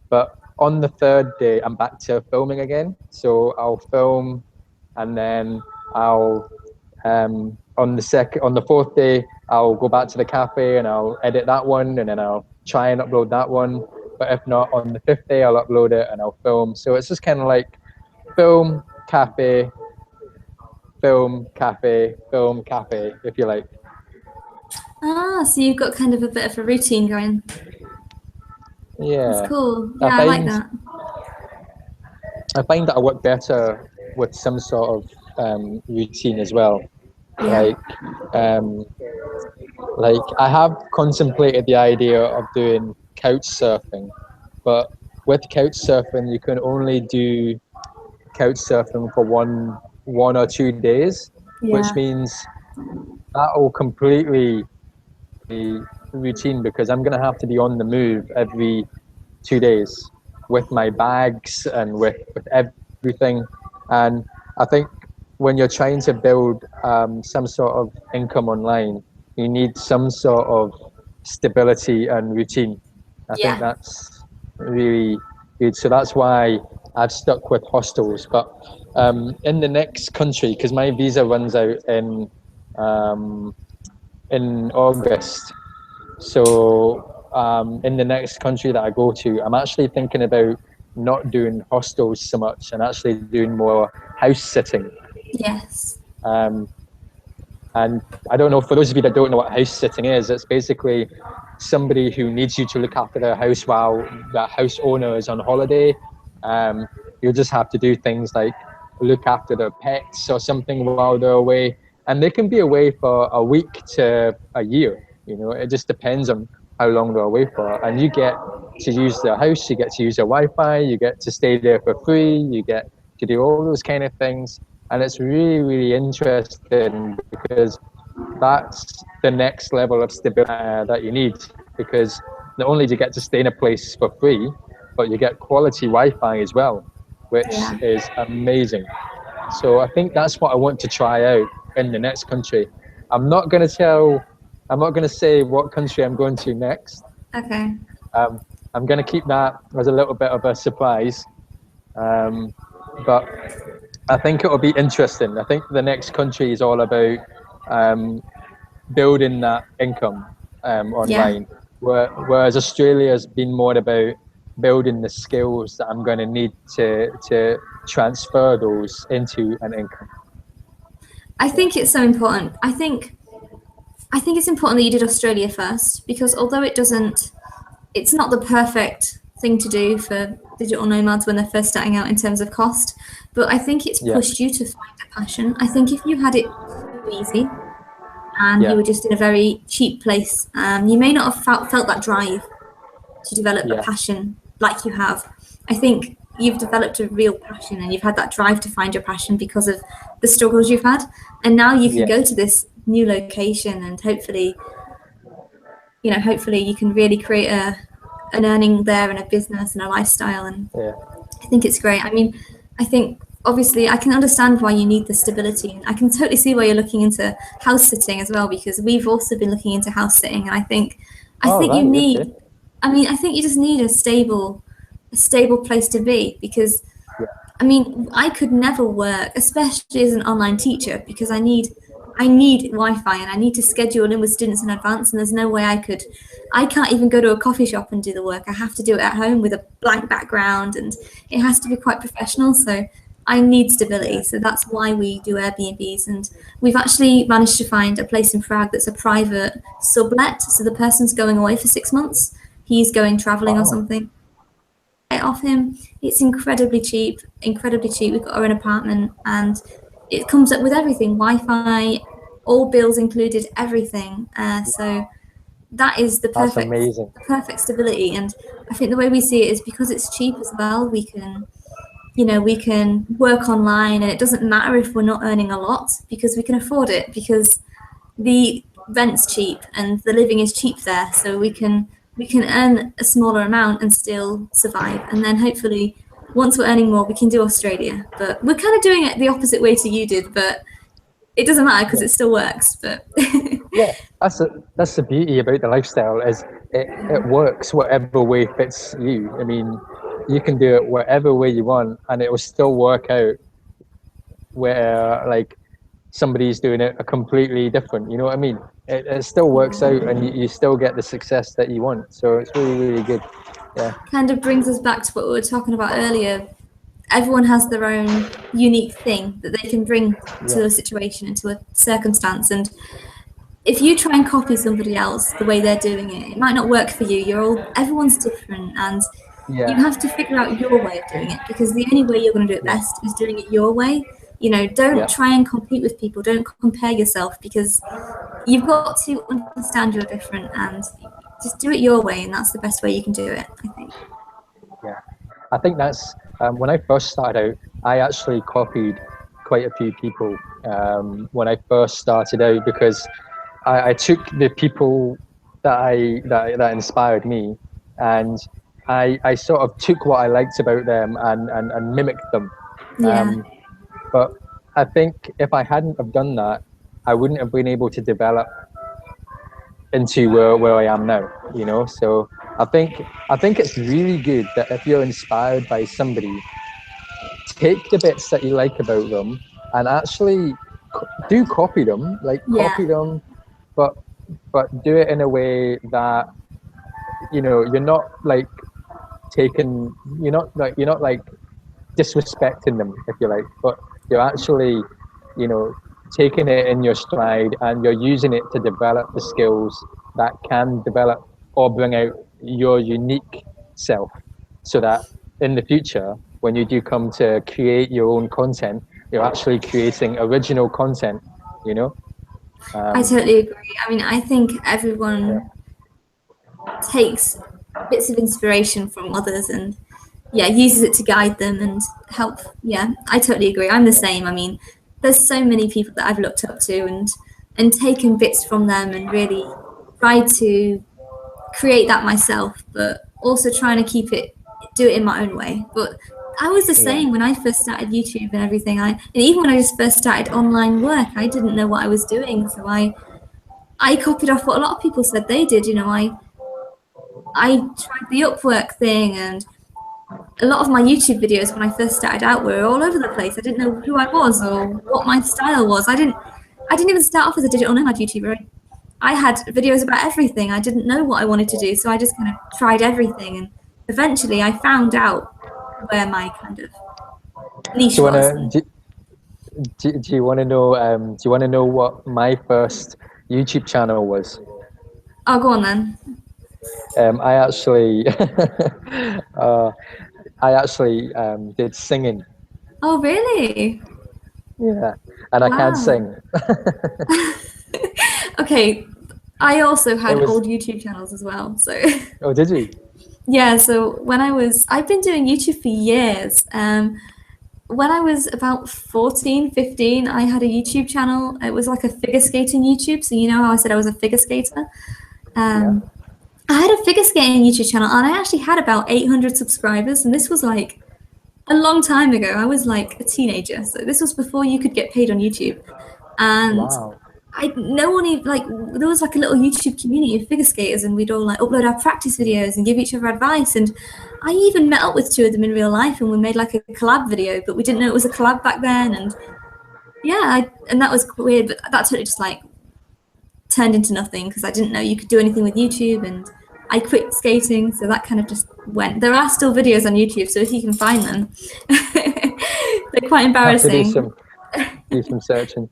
But on the third day I'm back to filming again, so I'll film, and then I'll on the fourth day I'll go back to the cafe and I'll edit that one, and then I'll try and upload that one. But if not, on the fifth day I'll upload it and I'll film. So it's just kind of like film, cafe, film, cafe, film, cafe, if you like. Ah, so you've got kind of a bit of a routine going. That's Yeah. cool. I Yeah, I like find that. I find that I work better with some sort of routine as well. Yeah. Um, like I have contemplated the idea of doing couch surfing, but with couch surfing you can only do couch surfing for one or 2 days, which Yeah. means that will completely be routine because I'm gonna have to be on the move every 2 days with my bags and with everything. And I think when you're trying to build some sort of income online, you need some sort of stability and routine. I think Yeah. that's really good. So that's why I've stuck with hostels. But in the next country, because my visa runs out um, in August, so in the next country that I go to, I'm actually thinking about not doing hostels so much and actually doing more house sitting. Yes. Um, and I don't know, for those of you that don't know what house sitting is, it's basically somebody who needs you to look after their house while the house owner is on holiday. Um, you'll just have to do things like look after their pets or something while they're away. And they can be away for a week to a year. You know, it just depends on how long they're away for. And you get to use their house, you get to use their Wi-Fi, you get to stay there for free, you get to do all those kind of things. And it's really, really interesting because that's the next level of stability that you need, because not only do you get to stay in a place for free, but you get quality Wi-Fi as well, which Yeah. is amazing. So I think that's what I want to try out in the next country. I'm not going to I'm not going to say what country I'm going to next. Okay. Um, I'm going to keep that as a little bit of a surprise. But I think it'll be interesting. I think the next country is all about building that income Yeah. online, whereas Australia has been more about building the skills that I'm going to need to transfer those into an income. I think it's so important. I think it's important that you did Australia first because although it's not the perfect thing to do for digital nomads when they're first starting out in terms of cost, but I think it's Yeah, pushed you to find a passion. I think if you had it too easy and you yeah, were just in a very cheap place, you may not have felt that drive to develop a yeah, passion like you have. I think you've developed a real passion and you've had that drive to find your passion because of the struggles you've had. And now you can yeah, go to this new location and hopefully you can really create an earning there and a business and a lifestyle. And yeah, I think it's great. I mean, I think obviously I can understand why you need the stability. And I can totally see why you're looking into house sitting as well, because we've also been looking into house sitting. And I all think you right, okay, need, I mean, I think you just need a stable place to be because yeah, I mean, I could never work, especially as an online teacher, because I need Wi-Fi and I need to schedule in with students in advance. And there's no way I can't even go to a coffee shop and do the work. I have to do it at home with a blank background, and it has to be quite professional. So I need yeah, stability. So that's why we do Airbnbs, and we've actually managed to find a place in Prague that's a private sublet. So the person's going away for 6 months. He's going traveling or wow, something off him. It's incredibly cheap, incredibly cheap. We've got our own apartment and it comes up with everything, Wi-Fi, all bills included, everything. So that is that's amazing. the perfect stability. And I think the way we see it is because it's cheap as well, we can work online and it doesn't matter if we're not earning a lot because we can afford it because the rent's cheap and the living is cheap there, so we can earn a smaller amount and still survive. And then hopefully, once we're earning more, we can do Australia. But we're kind of doing it the opposite way to you did, but it doesn't matter because Yeah, it still works. But yeah, that's the beauty about the lifestyle is it works whatever way fits you. I mean, you can do it whatever way you want, and it will still work out where like somebody's doing it a completely different. You know what I mean? It still works out, and you still get the success that you want. So it's really, really good. Yeah, kind of brings us back to what we were talking about earlier. everyone has their own unique thing that they can bring to a situation and to a circumstance. And if you try and copy somebody else the way they're doing it, it might not work for you. Everyone's different, and you have to figure out your way of doing it, because the only way you're going to do it best is doing it your way. You know, don't try and compete with people. Don't compare yourself, because you've got to understand you're different and just do it your way, and that's the best way you can do it, I think. Yeah, I think that's when I first started out, I actually copied quite a few people when I first started out, because I took the people that inspired me, and I sort of took what I liked about them and mimicked them. Yeah. But I think if I hadn't have done that, I wouldn't have been able to develop into where I am now, you know. So I think it's really good that if you're inspired by somebody, take the bits that you like about them and actually do copy them, copy them, but do it in a way that, you know, you're not like disrespecting them, if you like, but you're actually, you know, taking it in your stride, and you're using it to develop the skills that can develop or bring out your unique self, so that in the future, when you do come to create your own content, you're actually creating original content, you know. I totally agree. I mean, I think everyone takes bits of inspiration from others and uses it to guide them and help. Yeah, I totally agree. I'm the same. I mean, there's so many people that I've looked up to and taken bits from them and really tried to create that myself, but also trying to do it in my own way. But I was the same when I first started YouTube and everything. And even when I just first started online work, I didn't know what I was doing. So I copied off what a lot of people said they did. You know, I tried the Upwork thing, and a lot of my YouTube videos when I first started out were all over the place. I didn't know who I was or what my style was. I didn't even start off as a digital nomad YouTuber. I had videos about everything. I didn't know what I wanted to do, so I just kind of tried everything, and eventually I found out where my kind of niche was. Do you want to know? Do you want to know what my first YouTube channel was? Oh, go on then. I actually, did singing. Oh, really? Yeah, and I can't sing. Okay, I also had old YouTube channels as well. So. Oh, did you? Yeah. So I've been doing YouTube for years. When I was about 14, 15, I had a YouTube channel. It was like a figure skating YouTube. So you know how I said I was a figure skater? I had a figure skating YouTube channel, and I actually had about 800 subscribers, and this was like a long time ago. I was like a teenager, so this was before you could get paid on YouTube. And there was like a little YouTube community of figure skaters, and we'd all like upload our practice videos and give each other advice. And I even met up with two of them in real life, and we made like a collab video, but we didn't know it was a collab back then. And and that was weird, but that totally just like turned into nothing, because I didn't know you could do anything with YouTube, and I quit skating, so that kind of just went. There are still videos on YouTube, so if you can find them, they're quite embarrassing. Do some searching.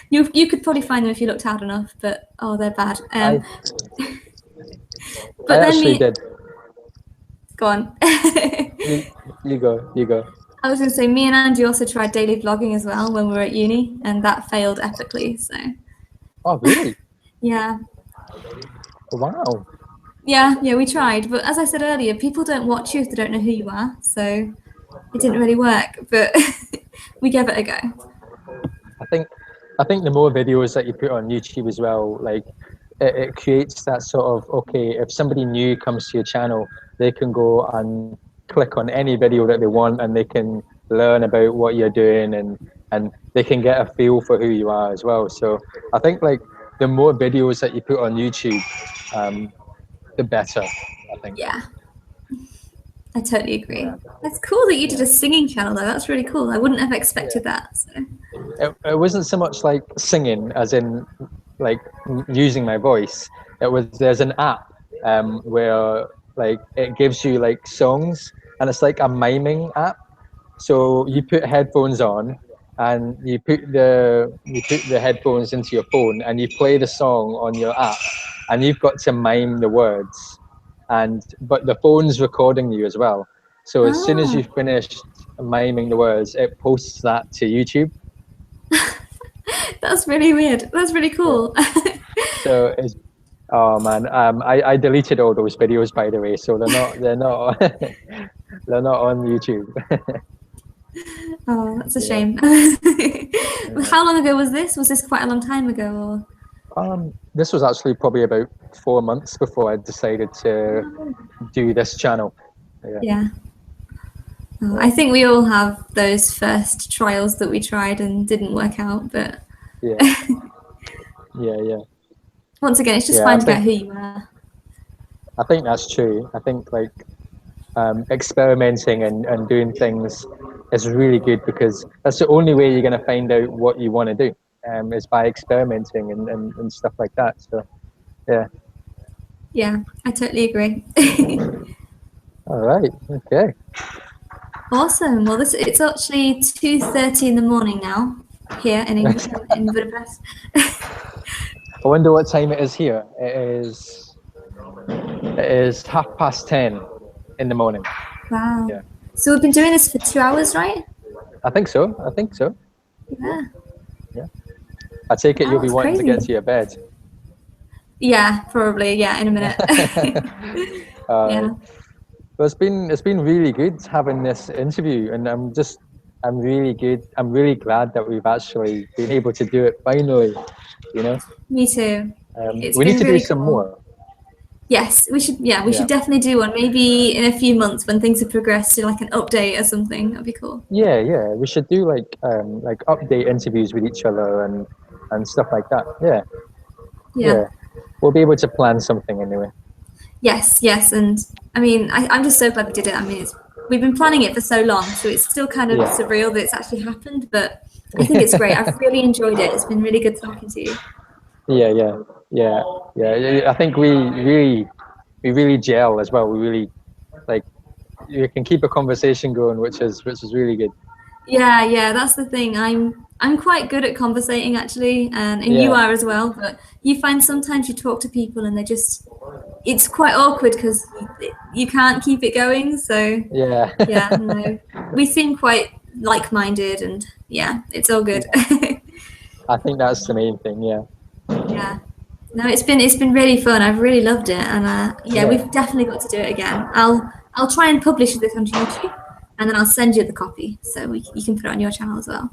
You could probably find them if you looked hard enough, but they're bad. I actually did. Go on. You go. I was going to say, me and Andy also tried daily vlogging as well when we were at uni, and that failed epically. So. Oh, really? Yeah. Wow. Yeah, we tried, but as I said earlier, people don't watch you if they don't know who you are, so it didn't really work, but we gave it a go. I think the more videos that you put on YouTube as well, like it creates that sort of, okay, if somebody new comes to your channel, they can go and click on any video that they want, and they can learn about what you're doing, and they can get a feel for who you are as well. So I think like the more videos that you put on YouTube, the better, I think. Yeah, I totally agree. That's cool that you did a singing channel though. That's really cool. I wouldn't have expected that. So. It wasn't so much like singing as in like using my voice. There's an app where like it gives you like songs, and it's like a miming app. So you put headphones on, and you put the headphones into your phone, and you play the song on your app, and you've got to mime the words, but the phone's recording you as well. So as soon as Ah, you finished miming the words, it posts that to YouTube. that's really weird. That's really Yeah. cool. So it's oh man, I deleted all those videos, by the way, so they're not they're not on YouTube. Oh, that's a Yeah. shame. Yeah. How long ago was this? Was this quite a long time ago? This was actually probably about 4 months before I decided to Or... do this channel. Yeah. Yeah. Oh, Yeah. I think we all have those first trials that we tried and didn't work out, but Yeah. Yeah. Yeah. once again, it's just Yeah. finding out who you are. I think that's true. I think like experimenting and doing things is really good, because that's the only way you're going to find out what you want to do, is by experimenting and stuff like that. So yeah. Yeah, I totally agree. All right. Okay. Awesome. Well, it's actually 2:30 in the morning now here in England, in Budapest. I wonder what time it is here. It is 10:30 in the morning. Wow. Yeah. So we've been doing this for 2 hours, right? I think so. I think so. Yeah. Yeah. I take it Wow, you'll be that's wanting to crazy. get to your bed. Yeah, probably. Yeah, in a minute. Yeah. But it's been really good having this interview, and I'm really glad that we've actually been able to do it finally. You know, Me too. It's we need been to do really some cool. more. Yes, we should. Yeah, we Yeah. should definitely do one. Maybe in a few months when things have progressed to like an update or something. That'd be cool. Yeah, yeah. We should do like update interviews with each other and stuff like that. Yeah, Yeah. yeah. We'll be able to plan something anyway. Yes, yes, and I mean, I'm just so glad we did it. I mean, we've been planning it for so long, so it's still kind of Yeah. surreal that it's actually happened. But I think it's great. I've really enjoyed it. It's been really good talking to you. Yeah. I think we really gel as well. We really like you can keep a conversation going, which is really good. Yeah, that's the thing. I'm quite good at conversating actually, and you Yeah. are as well. But you find sometimes you talk to people and it's quite awkward because you can't keep it going. So Yeah. yeah, no, we seem quite like-minded, and yeah, it's all good. I think that's the main thing. Yeah. Yeah. No, it's been really fun. I've really loved it, and Yeah. we've definitely got to do it again. I'll try and publish this onto YouTube, and then I'll send you the copy so you can put it on your channel as well.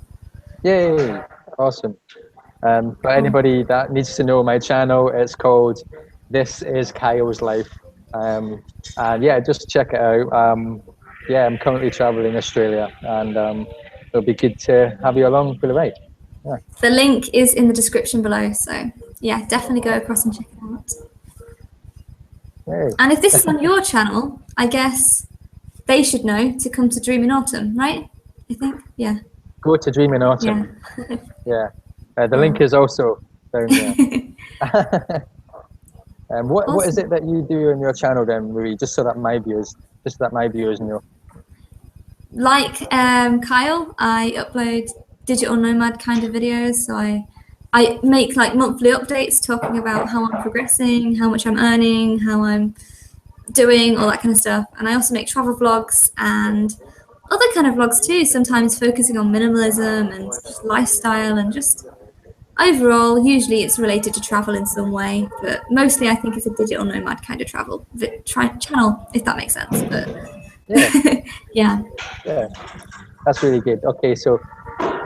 Yay! Awesome. For anybody that needs to know my channel, it's called This Is Kyle's Life. And yeah, just check it out. Yeah, I'm currently traveling Australia, and it'll be good to have you along for the ride. Yeah. The link is in the description below, so yeah, definitely go across and check it out. Yay. And if this is on your channel, I guess they should know to come to Dream in Autumn, right? I think, yeah. Go to Dream in Autumn. Yeah. Yeah. The link is also down there. What is it that you do on your channel then, Marie? Just so that my viewers know. Like Kyle, I upload digital nomad kind of videos. So I make like monthly updates talking about how I'm progressing, how much I'm earning, how I'm doing, all that kind of stuff. And I also make travel vlogs and other kind of vlogs too, sometimes focusing on minimalism and just lifestyle and just overall, usually it's related to travel in some way, but mostly I think it's a digital nomad kind of travel channel, if that makes sense. But Yeah. yeah. That's really good. Okay, so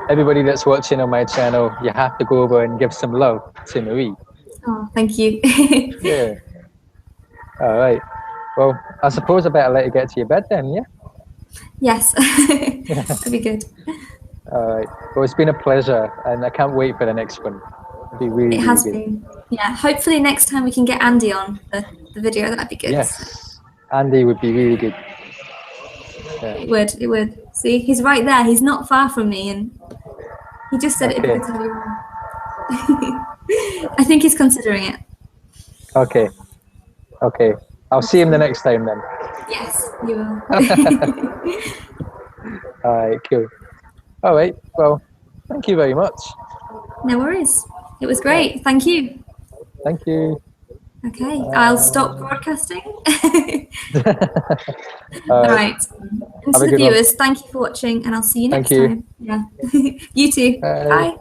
everybody that's watching on my channel, you have to go over and give some love to Marie. Oh, thank you. Yeah. All right. Well, I suppose I better let you get to your bed then, yeah? Yes, that'd be good. All right. Well, it's been a pleasure, and I can't wait for the next one. It'll be really, It has really good. been. Yeah, hopefully next time we can get Andy on the video. That'd be good. Yes. Andy would be really good. Yeah. It would. See, he's right there. He's not far from me, and he just said it'd be good to have you on. I think he's considering it. Okay. I'll see him the next time then. Yes, you will. All right, cool. All right, well, thank you very much. No worries. It was great. Thank you. Thank you. Okay, I'll stop broadcasting. All All right, right. And have to a the good one. viewers, thank you for watching, and I'll see you Thank next you. time. Yeah. You too. Bye. Bye.